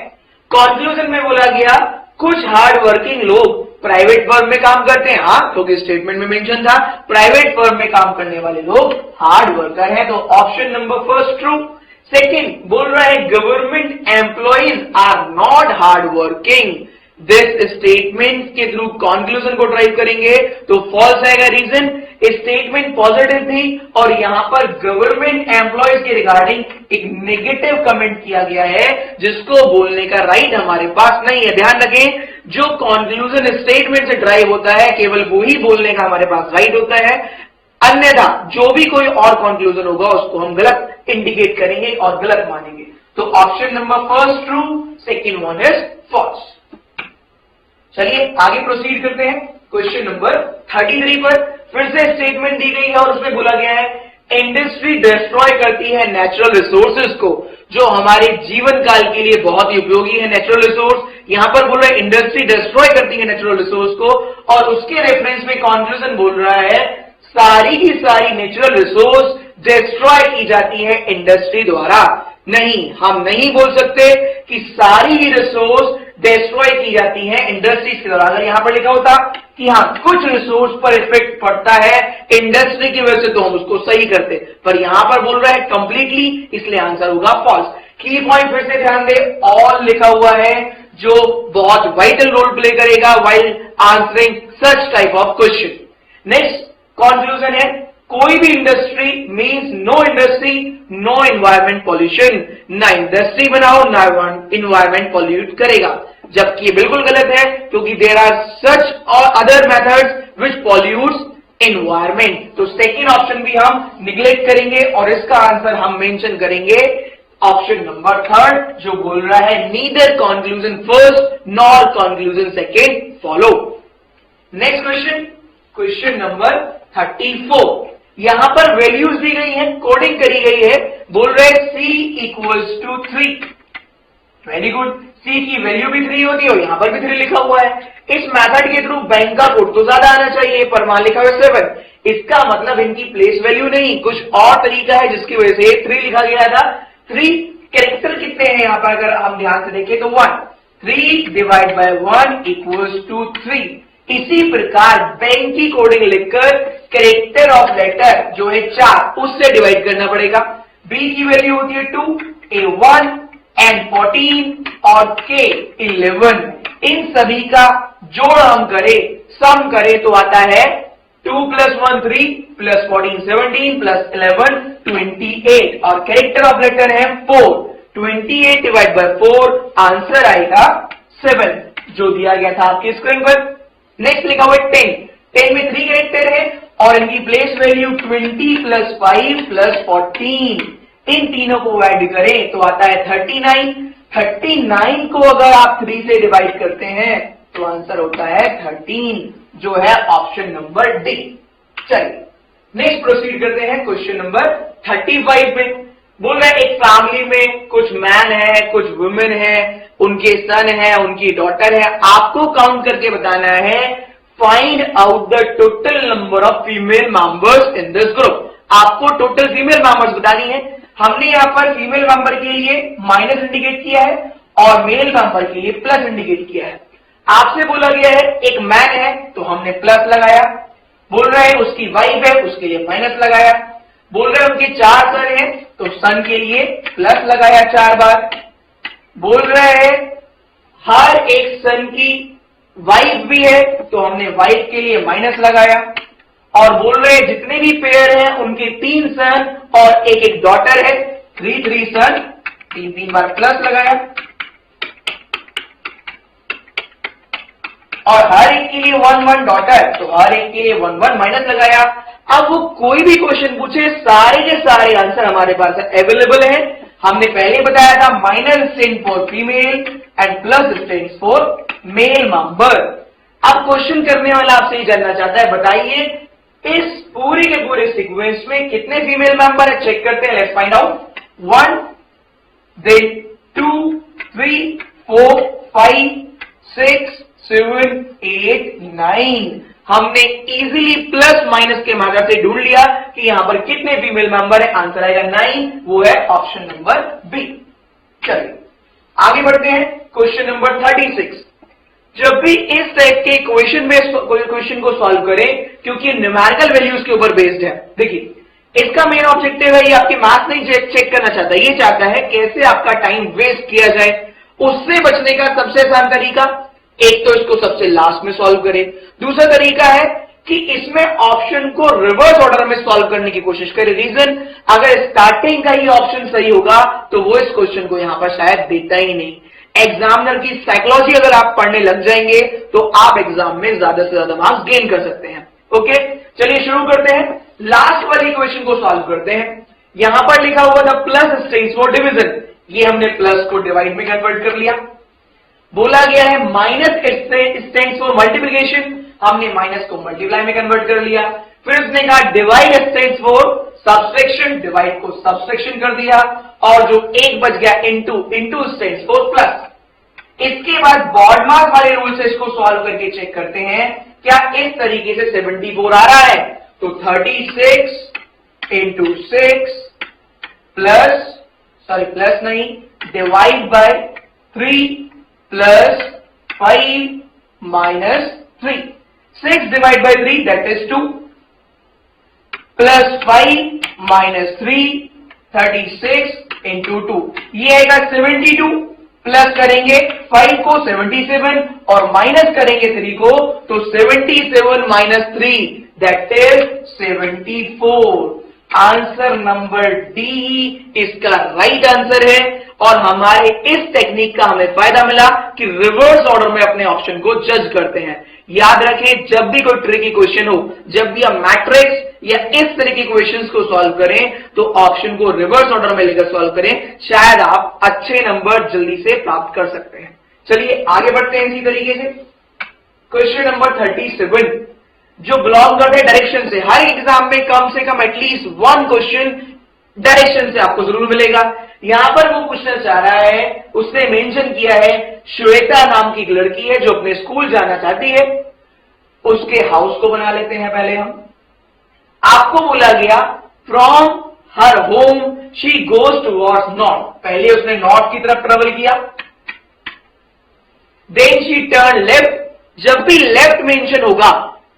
कंक्लूजन में बोला गया कुछ हार्ड वर्किंग लोग प्राइवेट फर्म में काम करते हैं, हाँ, क्योंकि स्टेटमेंट में मेंशन था प्राइवेट फर्म में काम करने वाले लोग हार्ड वर्कर हैं, तो option number first true. Second बोल रहा है government employees are not hard working. This statement के थ्रू कंक्लूजन को ड्राइव करेंगे तो फॉल्स आएगा। रीजन, स्टेटमेंट पॉजिटिव थी और यहां पर गवर्नमेंट एम्प्लॉइज के रिगार्डिंग एक नेगेटिव कमेंट किया गया है, जिसको बोलने का राइट हमारे पास नहीं है। ध्यान रखें, जो कंक्लूजन स्टेटमेंट से ड्राइव होता है केवल वो ही बोलने का हमारे पास राइट होता है, अन्यथा जो भी कोई और कंक्लूजन होगा उसको हम गलत इंडिकेट करेंगे और गलत मानेंगे। तो option number first true, second one is false. चलिए आगे प्रोसीड करते हैं क्वेश्चन नंबर 33 पर। फिर से स्टेटमेंट दी गई है और उसमें बोला गया है इंडस्ट्री डिस्ट्रॉय करती है नेचुरल रिसोर्सेज को, जो हमारे जीवन काल के लिए बहुत ही उपयोगी है नेचुरल रिसोर्स। यहां पर बोल रहा है इंडस्ट्री डिस्ट्रॉय करती है नेचुरल रिसोर्स को, और उसके रेफरेंस में कंक्लूजन बोल रहा है सारी की सारी नेचुरल रिसोर्स डिस्ट्रॉय की जाती है इंडस्ट्री द्वारा। नहीं, हम नहीं बोल सकते कि सारी ही रिसोर्स डिस्ट्रॉय की जाती है इंडस्ट्रीज के द्वारा। अगर यहां पर लिखा होता कि हाँ कुछ रिसोर्स पर इफेक्ट पड़ता है इंडस्ट्री की वजह से तो हम उसको सही करते, पर यहां पर बोल रहा है कंप्लीटली, इसलिए आंसर होगा फॉल्स। की पॉइंट फिर से ध्यान दे, ऑल लिखा हुआ है जो बहुत वाइटल रोल प्ले करेगा while answering such type of question. Next conclusion है कोई भी industry means know industry no environment pollution. ना इंडस्ट्री बनाओ ना एनवायरमेंट पॉल्यूट करेगा। जबकि ये बिल्कुल गलत है, क्योंकि देयर आर सच और other methods which pollutes environment. तो सेकेंड ऑप्शन भी हम निग्लेक्ट करेंगे और इसका आंसर हम मेंशन करेंगे ऑप्शन नंबर थर्ड, जो बोल रहा है neither conclusion first nor conclusion second follow. Next question, question number 34। यहां पर वैल्यूज दी गई है, कोडिंग करी गई है, बोल रहे C equals to 3। Very good, C की वैल्यू भी 3 होती है और यहां पर भी 3 लिखा हुआ है। इस मेथड के थ्रू बैंक का कोड तो ज्यादा आना चाहिए, पर मान लिखा हुआ 7। इसका मतलब इनकी प्लेस वैल्यू नहीं, कुछ और तरीका है जिसकी वजह से 3 लिखा गया था। 3 कैरेक्टर कितने हैं यहां पर, अगर हम ध्यान से देखें तो 1। 3 डिवाइड बाय 1 इक्वल्स टू 3। इसी प्रकार बैंक की कोडिंग लिखकर कैरेक्टर ऑफ लेटर जो है 4, उससे डिवाइड करना पड़ेगा। B की वैल्यू होती है 2, A 1, N 14 और K 11। इन सभी का जोड़ हम करें, सम करें तो आता है 2 + 1 3 + 14 17 + 11 28 और कैरेक्टर ऑफ लेटर है 4। 28 डिवाइड बाय 4 आंसर आएगा 7, जो दिया गया था आपके स्क्रीन पर। नेक्स्ट लिखा हुआ है 10। 10 में 3 कैरेक्टर है और इनकी प्लेस वैल्यू 20 + 5 + 14। इन तीनों को ऐड करें तो आता है 39। 39 को अगर आप 3 से डिवाइड करते हैं तो आंसर होता है 13, जो है ऑप्शन नंबर डी। चलिए नेक्स्ट प्रोसीड करते हैं क्वेश्चन नंबर 35 में। बोल रहे एक फैमिली में कुछ मैन है, कुछ वुमेन है, उनके सन है, उनकी डॉटर है। आपको काउंट करके बताना है find out the total number of female members in this group. आपको टोटल फीमेल मेंबर्स बतानी है। हमने यहां पर फीमेल मेंबर के लिए माइनस इंडिकेट किया है और मेल मेंबर के लिए प्लस इंडिकेट किया है। आपसे बोला गया है एक मैन है तो हमने प्लस लगाया, बोल रहे हैं उसकी वाइफ है उसके लिए माइनस लगाया, बोल रहे हैं उनके 4 सन हैं तो सन के लिए प्लस लगाया 4 बार, बोल रहे हैं हर एक सन की वाइफ भी है तो हमने वाइफ के लिए माइनस लगाया, और बोल रहे हैं जितने भी पेयर हैं उनके 3 सन और एक डॉटर है, 3 सन, 3 बार प्लस लगाया, और हर एक के लिए 1 डॉटर तो हर एक के लिए 1 माइनस लगाया। अब वो कोई भी क्वेश्चन पूछे सारे के सारे आंसर हमारे पास अवेलेबल है। हमने पहले बताया था minus stand for female and plus stand for male member. अब क्वेश्चन करने वाला आपसे ये जानना चाहता है, बताइए इस पूरे के पूरे सीक्वेंस में कितने फीमेल मेंबर है, चेक करते हैं। Let's find out. 1 then 2 3 4 5 6 7 8 9। हमने इजीली प्लस माइनस के माध्यम से ढूंढ लिया कि यहां पर कितने फीमेल मेंबर है, आंसर आएगा 9, वो है ऑप्शन नंबर बी। चलिए आगे बढ़ते हैं क्वेश्चन नंबर 36। जब भी इस टाइप के क्वेश्चन को सॉल्व करें, क्योंकि न्यूमेरिकल वैल्यूज के ऊपर बेस्ड है, देखिए इसका मेन ऑब्जेक्टिव है, ये आपके मैथ नहीं चेक करना चाहता, ये चाहता है कैसे आपका टाइम वेस्ट किया जाए। उससे बचने का सबसे आसान तरीका, एक तो इसको सबसे लास्ट में सॉल्व करें, दूसरा तरीका है कि इसमें ऑप्शन को रिवर्स ऑर्डर में सॉल्व करने की कोशिश करें। रीजन, अगर स्टार्टिंग का ही ऑप्शन सही होगा तो वो इस क्वेश्चन को यहां पर शायद देता ही नहीं। एग्जामिनर की साइकोलॉजी अगर आप पढ़ने लग जाएंगे तो आप एग्जाम में ज्यादा से ज्यादा मार्क्स गेन कर सकते हैं। ओके, चलिए शुरू करते हैं, लास्ट वाली क्वेश्चन को सॉल्व करते हैं। यहां पर लिखा हुआ था प्लस स्टैंड्स फॉर डिवीजन, ये हमने प्लस को डिवाइड में कन्वर्ट कर लिया। बोला गया है माइनस स्टैंड्स फॉर मल्टीप्लिकेशन, हमने माइनस को मल्टीप्लाई में कन्वर्ट कर लिया। फिर उसने कहा divide stands for subtraction, divide को सब्सट्रैक्शन कर दिया, और जो एक बच गया इंटू स्टैंड्स फॉर प्लस। इसके बाद बॉड मास वाले रूल से इसको सॉल्व करके चेक करते हैं क्या इस तरीके से 74 आ रहा है। तो 36 इंटू 6 प्लस नहीं, divide by 3 plus 5 minus 3। 6 divide by 3 that is 2, plus 5 minus 3, 36 into 2, ये आएगा 72। प्लस करेंगे 5 को 77 और माइनस करेंगे 3 को, तो 77 minus 3 that is 74। Answer number D इसका राइट आंसर है। और हमारे इस टेक्निक का हमें फायदा मिला कि रिवर्स ऑर्डर में अपने ऑप्शन को जज करते हैं। याद रखें, जब भी कोई ट्रिकी क्वेश्चन हो, जब भी हम मैट्रिक्स या इस तरह के क्वेश्चंस को सॉल्व करें तो ऑप्शन को रिवर्स ऑर्डर में लेकर सॉल्व करें, शायद आप अच्छे नंबर जल्दी से प्राप्त कर सकते हैं। चलिए आगे बढ़ते हैं इसी तरीके से। क्वेश्चन नंबर 37 जो बिलोंग करते हैं डायरेक्शन से। हर एग्जाम में कम से कम एटलीस्ट वन क्वेश्चन डायरेक्शन से आपको जरूर मिलेगा। यहां पर वो पूछना चाह रहा है, उसने मेंशन किया है श्वेता नाम की एक लड़की है जो अपने स्कूल जाना चाहती है, उसके हाउस को बना लेते हैं पहले हम। आपको बोला गया from her home she goes towards north, पहले उसने नॉर्थ की तरफ ट्रेवल किया, देन शी टर्न लेफ्ट। जब भी लेफ्ट मेंशन होगा,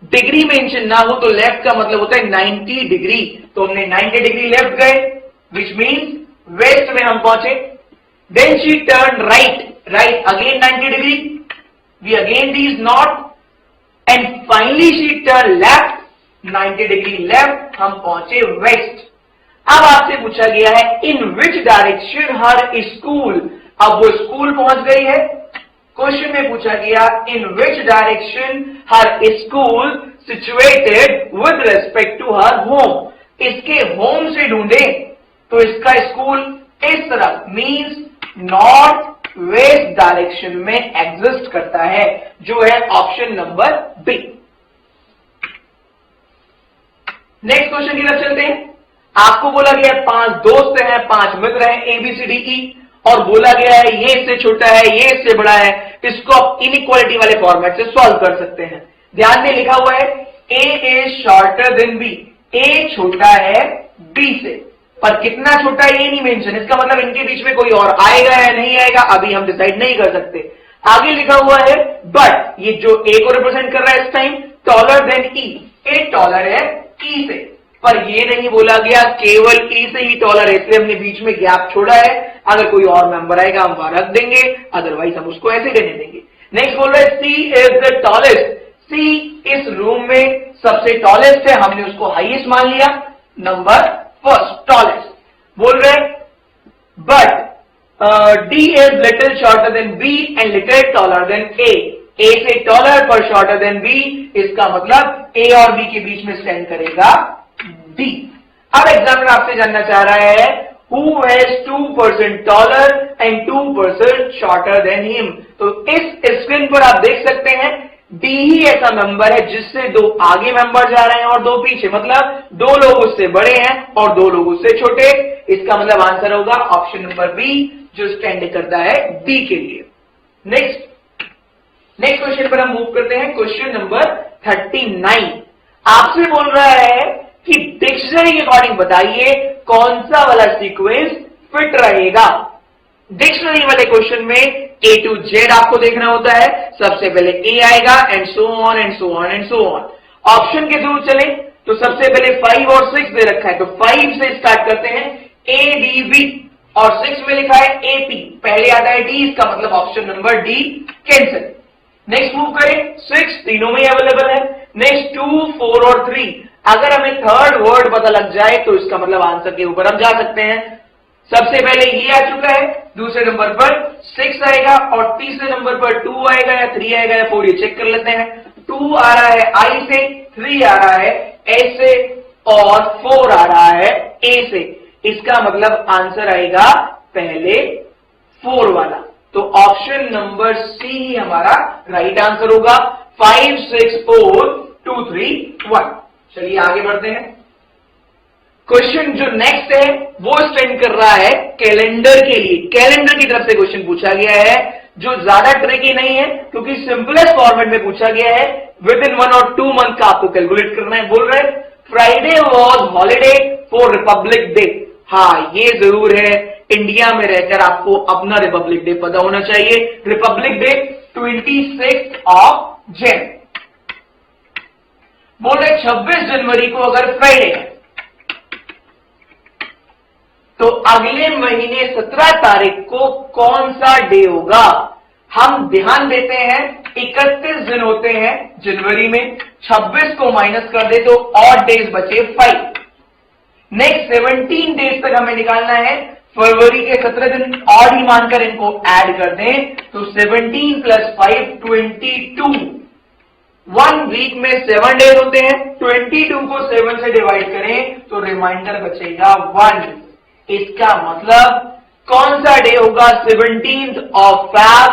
डिग्री मेंशन ना हो तो लेफ्ट का मतलब होता है 90 डिग्री, तो हमने 90 डिग्री लेफ्ट गए, विच मीन्स वेस्ट में हम पहुंचे। Then she turn right, right again 90 degree, we again reach north and finally she turn left 90 degree left, हम पहुंचे वेस्ट। अब आपसे पूछा गया है इन विच डायरेक्शन हर स्कूल, अब वो स्कूल पहुंच गई है। क्वेश्चन में पूछा गया in which direction her school situated with respect to her home, इसके होम से ढूंढे तो इसका स्कूल इस तरफ मींस नॉर्थ वेस्ट डायरेक्शन में एग्जिस्ट करता है, जो है option number B. Next question की तरफ चलते हैं। आपको बोला गया 5 दोस्त हैं, 5 मित्र हैं ABCDE, और बोला गया है ये इससे छोटा है, ये इससे बड़ा है, इसको आप इनइक्वालिटी वाले फॉर्मेट से सॉल्व कर सकते हैं। ध्यान में लिखा हुआ है A is shorter than B, A छोटा है B से, पर कितना छोटा है ये नहीं मेंशन, इसका मतलब इनके बीच में कोई और आएगा या नहीं आएगा अभी हम डिसाइड नहीं कर सकते। आगे लिखा हुआ है बट ये जो A को रिप्रेजेंट कर रहा है इस time taller than E, A taller है E से, पर ये नहीं बोला गया केवल E से ही टॉलर है, इसलिए हमने बीच में गैप छोड़ा है। अगर कोई और मेंबर आएगा हम वहां रख देंगे, अदरवाइज हम उसको ऐसे रहने देंगे। नेक्स्ट बोल रहे हैं C is the tallest, C इस रूम में सबसे टॉलेस्ट है, हमने उसको हाईएस्ट मान लिया, नंबर फर्स्ट टॉलेस्ट। बोल रहे but D is little shorter than B and little taller than A, A से टॉलर पर शॉर्टर देन B, इसका मतलब A और B के बीच में स्टैंड करेगा D। अब एग्जामिनर आपसे जानना चाह रहा है who has 2% taller and 2% shorter than him, तो इस स्क्रीन पर आप देख सकते हैं D ही ऐसा मेंबर है जिससे 2 आगे मेंबर जा रहे हैं और 2 पीछे, मतलब 2 लोग उससे बड़े हैं और 2 लोग उससे छोटे, इसका मतलब आंसर होगा ऑप्शन नंबर बी जो स्टैंड करता है D के लिए। नेक्स्ट क्वेश्चन पर हम मूव करते हैं। क्वेश्चन नंबर 39 आपसे बोल रहा है कि डिक्शनरी के अकॉर्डिंग बताइए कौन सा वाला सीक्वेंस फिट रहेगा। डिक्शनरी वाले क्वेश्चन में A to Z आपको देखना होता है, सबसे पहले A आएगा and so on and so on and so on. Option के थ्रू चले तो सबसे पहले 5 और 6 दे रखा है, तो 5 से स्टार्ट करते हैं ADB और 6 में लिखा है AP, पहले आता है D, इसका मतलब option number D cancel. Next move करें, 6 तीनों में अवेलेबल है। नेक्स्ट 2, 4 और 3, अगर हमें थर्ड वर्ड पता लग जाए तो इसका मतलब आंसर के ऊपर हम जा सकते हैं। सबसे पहले ये आ चुका है, दूसरे नंबर पर 6 आएगा और तीसरे नंबर पर 2 आएगा या 3 आएगा या 4, ये चेक कर लेते हैं। 2 आ रहा है I से, 3 आ रहा है S से और 4 आ रहा है A से, इसका मतलब आंसर आएगा पहले 4 वाला, तो ऑप्शन नंबर C ही हमारा राइट आंसर होगा। 5, 6, 4, 2, 3, 1। चलिए आगे बढ़ते हैं। क्वेश्चन जो नेक्स्ट है वो स्टैंड कर रहा है कैलेंडर के लिए। कैलेंडर की तरफ से क्वेश्चन पूछा गया है जो ज्यादा ट्रिकी नहीं है क्योंकि सिंपलेस्ट फॉर्मेट में पूछा गया है, विद इन 1 और 2 मंथ का आपको कैलकुलेट करना है। बोल रहे Friday was holiday for Republic day. हाँ ये जरूर है, इंडिया में रहकर आपको अपना रिपब्लिक डे पता होना चाहिए। रिपब्लिक डे 26 जनवरी। बोल रहे 26 जनवरी को अगर फ्राइडे है तो अगले महीने 17 तारीख को कौन सा डे होगा। हम ध्यान देते हैं 31 दिन होते हैं जनवरी में, 26 को माइनस कर दे तो ऑड डेज बचे 5। नेक्स्ट 17 डेज तक हमें निकालना है, फरवरी के 17 दिन ऑड ही मानकर इनको ऐड कर दें तो 17 प्लस 5 22। 1 वीक में 7 डेज होते हैं, 22 को 7 से डिवाइड करें तो रिमाइंडर बचेगा 1। इसका मतलब कौन सा डे होगा? 17th of Feb.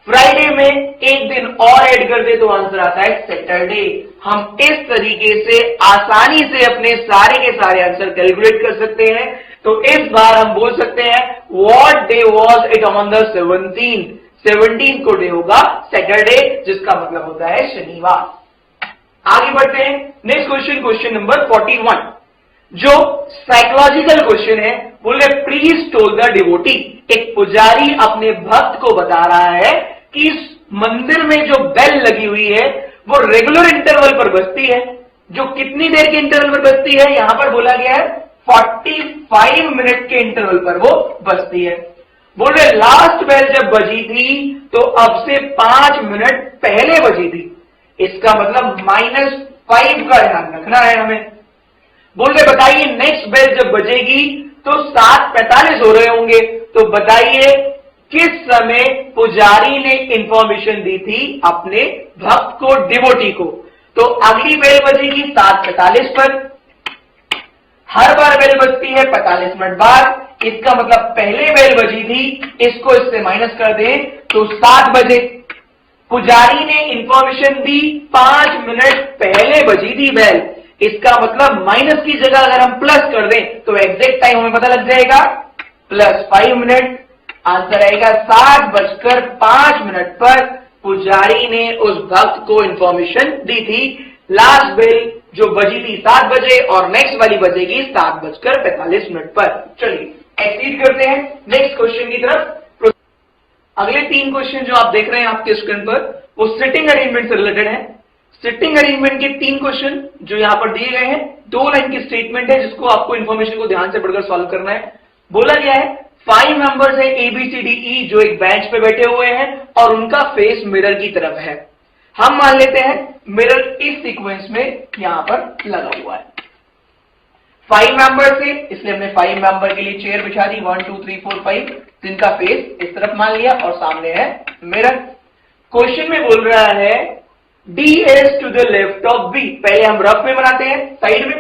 फ्राइडे में एक दिन और ऐड कर दे तो आंसर आता है सैटरडे। हम इस तरीके से आसानी से अपने सारे के सारे आंसर कैलकुलेट कर सकते हैं। तो इस बार हम बोल सकते हैं what day was it on the 17th? 17 को डे होगा सैटरडे, जिसका मतलब होता है शनिवार। आगे बढ़ते हैं नेक्स्ट क्वेश्चन, क्वेश्चन नंबर 41, जो साइकोलॉजिकल क्वेश्चन है। बोले प्रीस्ट टोल्ड द डिवोटी, एक पुजारी अपने भक्त को बता रहा है कि इस मंदिर में जो बेल लगी हुई है वो रेगुलर इंटरवल पर बजती है। जो कितनी देर के इंटरवल पर बजती है? यहां पर बोला गया है 45 मिनट के इंटरवल पर वो बजती है। बोल रहे लास्ट बेल जब बजी थी तो अब से 5 मिनट पहले बजी थी। इसका मतलब -5 का ध्यान रखना है हमें। बोल रहे बताइए नेक्स्ट बेल जब बजेगी तो 7:45 हो रहे होंगे, तो बताइए किस समय पुजारी ने इंफॉर्मेशन दी थी अपने भक्त को, डिवोटी को? तो अगली बेल बजेगी 7:45 पर। हर बार बेल बजती है 45 मिनट बाद। इसका मतलब पहले बेल बजी थी, इसको इससे माइनस कर दें तो 7 बजे। पुजारी ने इंफॉर्मेशन दी 5 मिनट पहले बजी थी बेल। इसका मतलब माइनस की जगह अगर हम प्लस कर दें तो एग्जैक्ट टाइम हमें पता लग जाएगा, +5 मिनट। आंसर आएगा 7:05 पर पुजारी ने उस भक्त को इंफॉर्मेशन दी थी। लास्ट बेल जो बजी थी 7 बजे और नेक्स्ट वाली बजेगी 7:45 पर। चलिए एक्सीड करते हैं नेक्स्ट क्वेश्चन की तरफ। अगले 3 क्वेश्चन जो आप देख रहे हैं आपके स्क्रीन पर वो सिटिंग अरेंजमेंट से रिलेटेड है। सिटिंग अरेंजमेंट के 3 क्वेश्चन जो यहां पर दिए गए हैं, 2 लाइन की स्टेटमेंट है जिसको आपको इंफॉर्मेशन को ध्यान से पढ़कर सॉल्व करना है। बोला गया है 5 मेंबर्स है ABCDE जो एक बेंच पे बैठे हुए हैं और उनका फेस मिरर की तरफ है। हम मान लेते हैं मिरर इस सीक्वेंस में यहां पर लगा हुआ है। 5 मेंबर थे इसलिए हमने 5 मेंबर के लिए चेयर बिछा दी, 1 2 3 4 5, जिनका फेस इस तरफ मान लिया और सामने है मिरर। क्वेश्चन में बोल रहा है D is to the left of B। पहले हम रफ में बनाते हैं साइड में,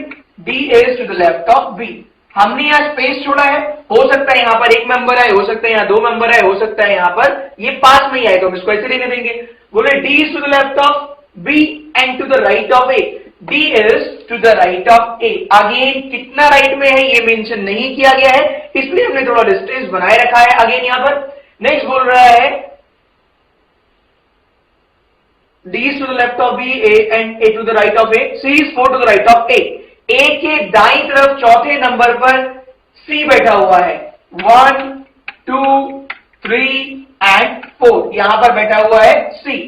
D is to the left of B। हमने यहां स्पेस छोड़ा है, हो सकता है यहां पर 1 मेंबर है, हो सकता है यहां 2 मेंबर है, हो सकता है यहां पर ये पास में ही आए तो हम इसको ऐसे लेने देंगे। बोले D is to the left of B and to the right of A। D is to the right of A। Again कितना राइट में है ये मेंशन नहीं किया गया है, इसलिए हमने थोड़ा डिस्टेंस बनाए रखा है अगेन यहां पर। नेक्स्ट बोल रहा है D is to the left of B, A and A to the right of A, C is 4 to the right of A। A के दाईं तरफ चौथे नंबर पर C बैठा हुआ है, 1 2 3 and 4, यहां पर बैठा हुआ है C।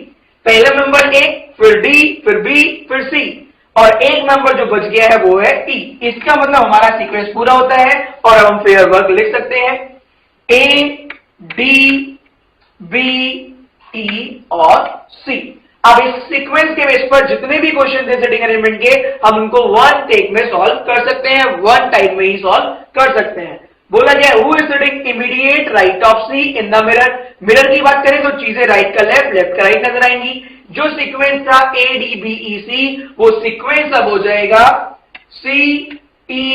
पहला नंबर A, फिर D, फिर B, फिर C और एक नंबर जो बच गया है वो है E। इसका मतलब हमारा सीक्वेंस पूरा होता है और अब हम फेयर वर्क लिख सकते हैं A D B E और C। अब इस सीक्वेंस के बेस पर जितने भी क्वेश्चन थे सिटिंग अरेंजमेंट के हम उनको 1 टेक में सॉल्व कर सकते हैं, 1 टाइम में ही सॉल्व कर सकते हैं। बोला गया who is sitting immediate right of C in the mirror. Mirror की बात करें तो चीजें राइट का लेफ्ट, लेफ्ट का राइट नजर आएंगी। जो सीक्वेंस था ADBEC वो सीक्वेंस अब हो जाएगा CEBDA।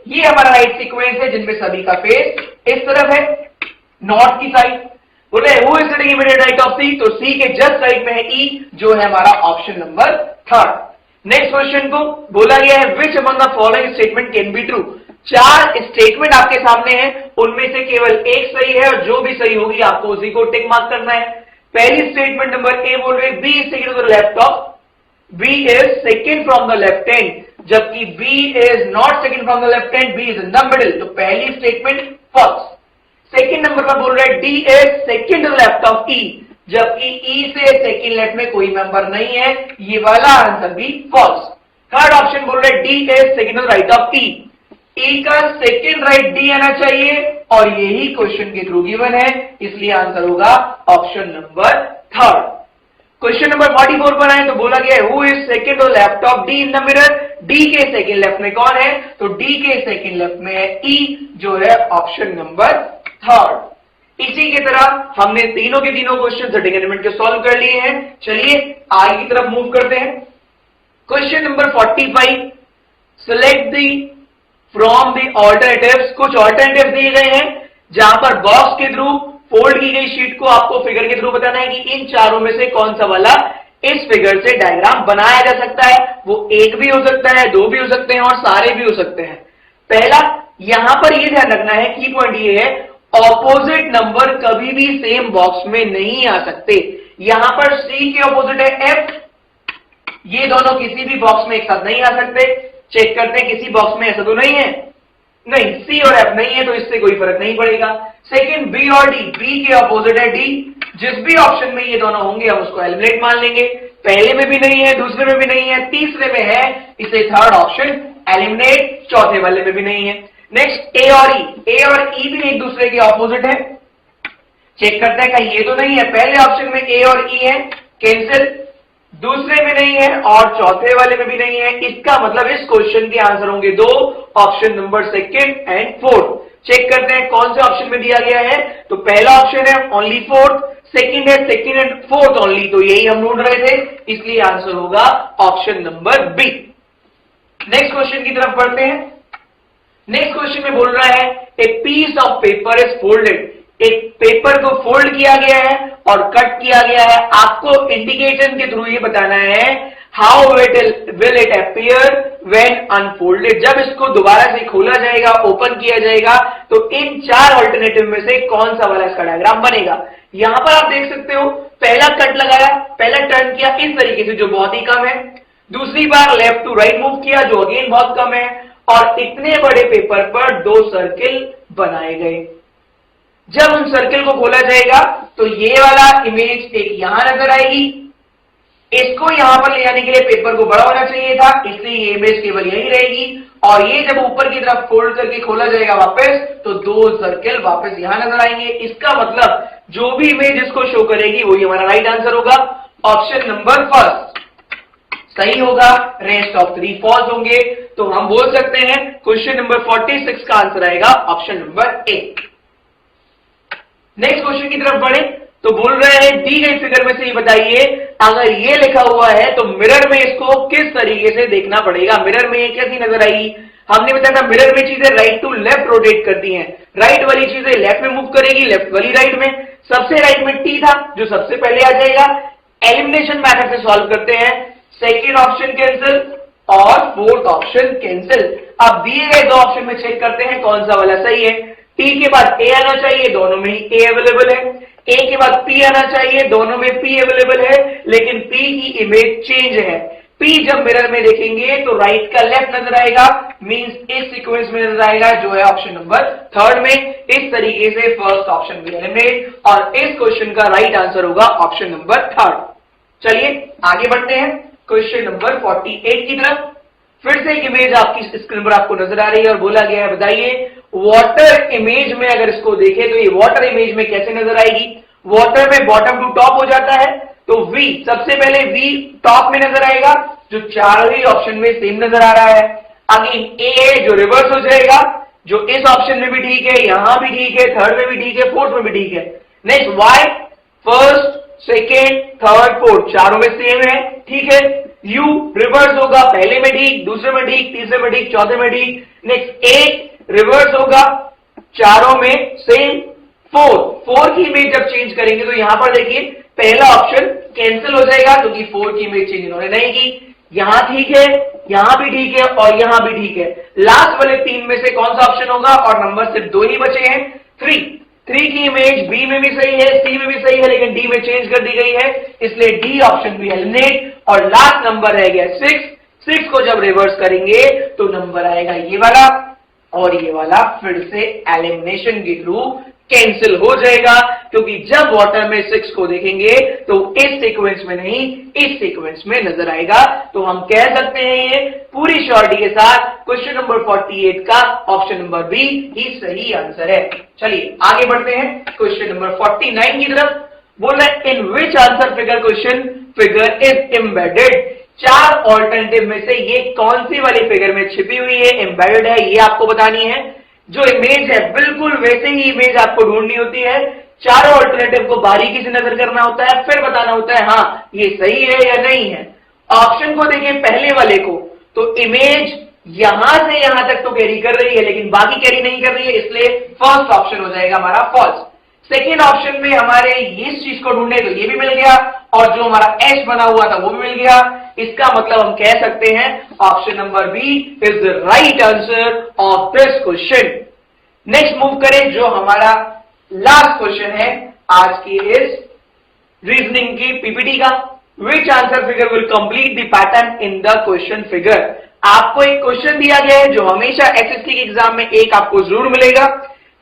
ये हमारा राइट सीक्वेंस है जिनमें सभी का फेस इस तरफ है नॉर्थ की साइड। बोले who is sitting immediate right of C, तो सी के जस्ट राइट में है E जो है हमारा ऑप्शन नंबर 3। नेक्स्ट क्वेश्चन को बोला गया है which among the following statement can be true. 4 statement आपके सामने हैं, उनमें से केवल एक सही है और जो भी सही होगी आपको उसी को टिक मार्क करना है। पहली स्टेटमेंट नंबर ए बोल रहे B is second to the left of, B is second from the left hand, जबकि B is not second from the left hand, B is in the middle. तो पहली statement false. Second number पर बोल रहा है D is second to the left of E, जबकि E से second left में कोई मेंबर नहीं है, ये वाला आंसर भी फॉल्स। थर्ड ऑप्शन बोल रहा है D is second to the right of E, E का सेकंड राइट डी आना चाहिए और यही क्वेश्चन के थ्रू गिवन है, इसलिए आंसर होगा ऑप्शन नंबर 3। क्वेश्चन नंबर 44 पर आए तो बोला गया है हु इज सेकंड और laptop D in the mirror. D के सेकंड लेफ्ट में कौन है, तो डी के सेकंड लेफ्ट में है ई, जो है ऑप्शन नंबर थर्ड। इसी की तरह हमने तीनों के तीनों क्वेश्चन सेटिंग एलिमेंट के सॉल्व कर लिए हैं। चलिए आगे की तरफ मूव करते हैं। Question number 45, select the from the alternatives. कुछ ऑल्टरनेटिव दिए गए हैं जहां पर बॉक्स के थ्रू फोल्ड की गई शीट को आपको फिगर के थ्रू बताना है कि इन चारों में से कौन सा वाला इस फिगर से डायग्राम बनाया जा सकता है। वो एक भी हो सकता है, दो भी हो सकते हैं और सारे भी हो सकते हैं। पहला यहां पर यह ध्यान रखना है, की पॉइंट ये है, ऑपोजिट नंबर कभी भी सेम बॉक्स में नहीं आ सकते। यहां पर सी के ऑपोजिट है एफ, ये दोनों किसी भी बॉक्स में एक साथ नहीं आ सकते। चेक करते हैं किसी बॉक्स में ऐसा तो नहीं है, नहीं, सी और एफ नहीं है तो इससे कोई फर्क नहीं पड़ेगा। सेकंड बी और डी, बी के ऑपोजिट है डी, जिस भी ऑप्शन में ये दोनों होंगे हम उसको एलिमिनेट मान लेंगे। पहले में भी नहीं है, दूसरे में भी नहीं है, तीसरे में है, इसे थर्ड ऑप्शन एलिमिनेट, चौथे वाले में भी नहीं है। नेक्स्ट ए और ई भी एक दूसरे के ऑपोजिट है। चेक करते हैं कहीं ये तो नहीं है, पहले ऑप्शन में ए और ई है, कैंसिल, दूसरे में नहीं है और चौथे वाले में भी नहीं है। इसका मतलब इस क्वेश्चन के आंसर होंगे दो, option number second and fourth. Check करते हैं कौन से ऑप्शन में दिया गया है, तो पहला ऑप्शन है ओनली फोर्थ, सेकंड है सेकंड एंड फोर्थ ओनली, तो यही हम ढूंढ रहे थे, इसलिए आंसर होगा option number B. Next question की तरफ बढ़ते हैं। नेक्स्ट क्वेश्चन में बोल रहा है a piece of paper is folded. एक पेपर को फोल्ड किया गया है और कट किया गया है। आपको इंडिकेशन के थ्रू ये बताना है how will it appear when unfolded. जब इसको दोबारा से खोला जाएगा, ओपन किया जाएगा, तो इन चार ऑल्टरनेटिव में से कौन सा वाला इसका डायग्राम बनेगा। यहां पर आप देख सकते हो, पहला कट लगाया, पहला टर्न किया इस तरीके से जो बहुत ही कम है, दूसरी बार लेफ्ट टू राइट मूव किया जो अगेन बहुत कम है, और इतने बड़े पेपर पर दो सर्किल बनाए गए। जब उन सर्किल को खोला जाएगा तो ये वाला इमेज एक यहां नजर आएगी, इसको यहां पर ले जाने के लिए पेपर को बड़ा होना चाहिए था, इसलिए ये इमेज केवल यही रहेगी, और ये जब ऊपर की तरफ फोल्ड करके खोला जाएगा वापस, तो दो सर्किल वापस यहां नजर आएंगे। इसका मतलब जो भी इमेज इसको शो करेगी वही हमारा राइट आंसर होगा, ऑप्शन नंबर फर्स्ट सही होगा, रेस्ट ऑफ 3 फॉल्स होंगे। तो हम बोल सकते हैं क्वेश्चन नंबर 46 का आंसर आएगा ऑप्शन नंबर ए। नेक्स्ट क्वेश्चन की तरफ बढ़े तो बोल रहे हैं दी गई फिगर में से ये बताइए, अगर ये लिखा हुआ है तो मिरर में इसको किस तरीके से देखना पड़ेगा। मिरर में ये कैसी नजर आएगी, हमने बताया था मिरर में चीजें राइट टू लेफ्ट रोटेट करती हैं, राइट वाली चीजें लेफ्ट में मूव करेगी, लेफ्ट वाली राइट में। सबसे राइट में टी था जो सबसे पहले आ जाएगा। एलिमिनेशन मेथड से सॉल्व करते हैं, सेकेंड ऑप्शन कैंसिल और फोर्थ ऑप्शन कैंसिल। अब दिए गए दो ऑप्शन में चेक करते हैं कौन सा वाला सही है। टी के बाद ए आना चाहिए, दोनों में ही ए अवेलेबल है। ए के बाद पी आना चाहिए, दोनों में पी अवेलेबल है, लेकिन पी की इमेज चेंज है। पी जब मिरर में देखेंगे तो राइट का लेफ्ट नजर आएगा, मींस इस सीक्वेंस में नजर आएगा जो है ऑप्शन नंबर थर्ड में। इस तरीके से फर्स्ट ऑप्शन भी एलिमिनेट, और इस क्वेश्चन का राइट आंसर होगा ऑप्शन नंबर थर्ड। चलिए आगे बढ़ते हैं क्वेश्चन नंबर 48 की तरफ। फिर से एक इमेज आपकी स्क्रीन पर आपको नजर आ रही है और बोला गया है बताइए वाटर इमेज में अगर इसको देखें तो ये वाटर इमेज में कैसे नजर आएगी। वाटर में बॉटम टू टॉप हो जाता है, तो V सबसे पहले V टॉप में नजर आएगा जो चारों ही ऑप्शन में सेम नजर आ रहा है। अगेन A जो रिवर्स हो जाएगा, जो इस ऑप्शन में भी ठीक है, यहां भी ठीक है, थर्ड में भी ठीक है, फोर्थ में भी ठीक है। Next Y first second third fourth चारों में सेम है, ठीक है। U रिवर्स होगा, पहले में ठीक, दूसरे में ठीक, तीसरे में ठीक, चौथे में ठीक। नेक्स्ट A रिवर्स होगा, चारों में सेम। फोर की इमेज जब चेंज करेंगे तो यहां पर देखिए पहला ऑप्शन कैंसिल हो जाएगा क्योंकि 4 की इमेज चेंज इन्होंने नहीं की। यहां ठीक है, यहां भी ठीक है और यहां भी ठीक है। लास्ट वाले 3 में से कौन सा ऑप्शन होगा, और नंबर सिर्फ 2 ही बचे हैं। 3 की इमेज बी में भी सही है, सी में भी सही है, लेकिन डी में चेंज कर दी गई है, इसलिए डी ऑप्शन भी एलिमिनेट। और लास्ट नंबर रह गया 6 को जब रिवर्स करेंगे तो नंबर आएगा ये वाला, और ये वाला फिर से एलिमिनेशन के थ्रू कैंसिल हो जाएगा, क्योंकि जब वाटर में 6 को देखेंगे तो इस सीक्वेंस में नहीं, इस सीक्वेंस में नजर आएगा। तो हम कह सकते हैं ये पूरी श्योरिटी के साथ क्वेश्चन नंबर 48 का ऑप्शन नंबर बी ही सही आंसर है। चलिए आगे बढ़ते हैं क्वेश्चन नंबर 49 की तरफ। बोल रहे हैं in which answer figure question figure is embedded. 4 alternative में से ये कौन सी वाली फिगर में छिपी हुई है, एम्बेडेड है, ये आपको बतानी है। जो इमेज है बिल्कुल वैसे ही इमेज आपको ढूंढनी होती है। चारों ऑल्टरनेटिव को बारीकी से नजर करना होता है, फिर बताना होता है हाँ ये सही है या नहीं है। ऑप्शन को देखें पहले वाले को, तो इमेज यहां से यहां तक तो कैरी कर रही है लेकिन बाकी कैरी नहीं कर रही है, इसलिए फर्स्ट ऑप्शन हो जाएगा हमारा फॉल्स। सेकेंड ऑप्शन में हमारे इस चीज को ढूंढने तो ये भी मिल गया और जो हमारा एच बना हुआ था वो भी मिल गया। इसका मतलब हम कह सकते हैं option number B is the right answer of this question. Next move करें, जो हमारा लास्ट क्वेश्चन है आज की इस रीजनिंग की पीपीटी का। विच answer figure will complete the pattern in the question figure. आपको एक क्वेश्चन दिया गया है जो हमेशा एसएससी के एग्जाम में एक आपको जरूर मिलेगा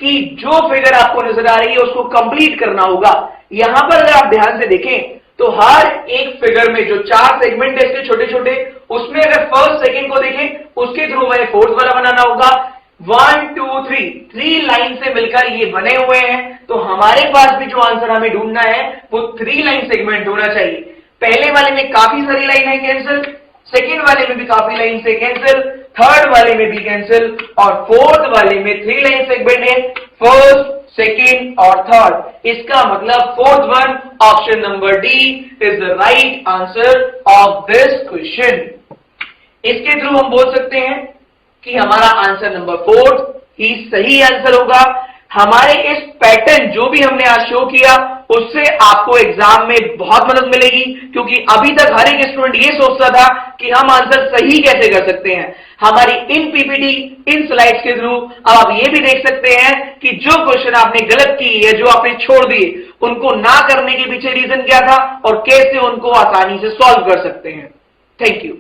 कि जो फिगर आपको नजर आ रही है उसको कंप्लीट करना होगा। यहां पर अगर आप ध्यान से देखें तो हर एक फिगर में जो 4 सेगमेंट है इसके छोटे छोटे, उसमें अगर फर्स्ट सेकंड को देखें उसके थ्रू हमें फोर्थ वाला बनाना होगा। 1 2 3 लाइन से मिलकर ये बने हुए हैं, तो हमारे पास भी जो आंसर हमें ढूंढना है वो 3 लाइन सेगमेंट होना चाहिए। पहले वाले में काफी सारी लाइन है कैंसिल, सेकेंड वाले में भी काफी लाइन से कैंसिल, थर्ड वाले में भी कैंसिल और फोर्थ वाले में 3 लाइन सेगमेंट है, फर्स्ट सेकेंड और थर्ड। इसका मतलब fourth one option number D is the right answer of this question. इसके थ्रू हम बोल सकते हैं कि हमारा आंसर नंबर 4 ही सही आंसर होगा। हमारे इस पैटर्न जो भी हमने आज शो किया उससे आपको एग्जाम में बहुत मदद मिलेगी, क्योंकि अभी तक हर एक स्टूडेंट ये सोचता था कि हम आंसर सही कैसे कर सकते हैं। हमारी इन पीपीटी इन स्लाइड्स के थ्रू अब आप ये भी देख सकते हैं कि जो क्वेश्चन आपने गलत की है, जो आपने छोड़ दिए, उनको ना करने के पीछे रीजन क्या था और कैसे उनको आसानी से सॉल्व कर सकते हैं। Thank you.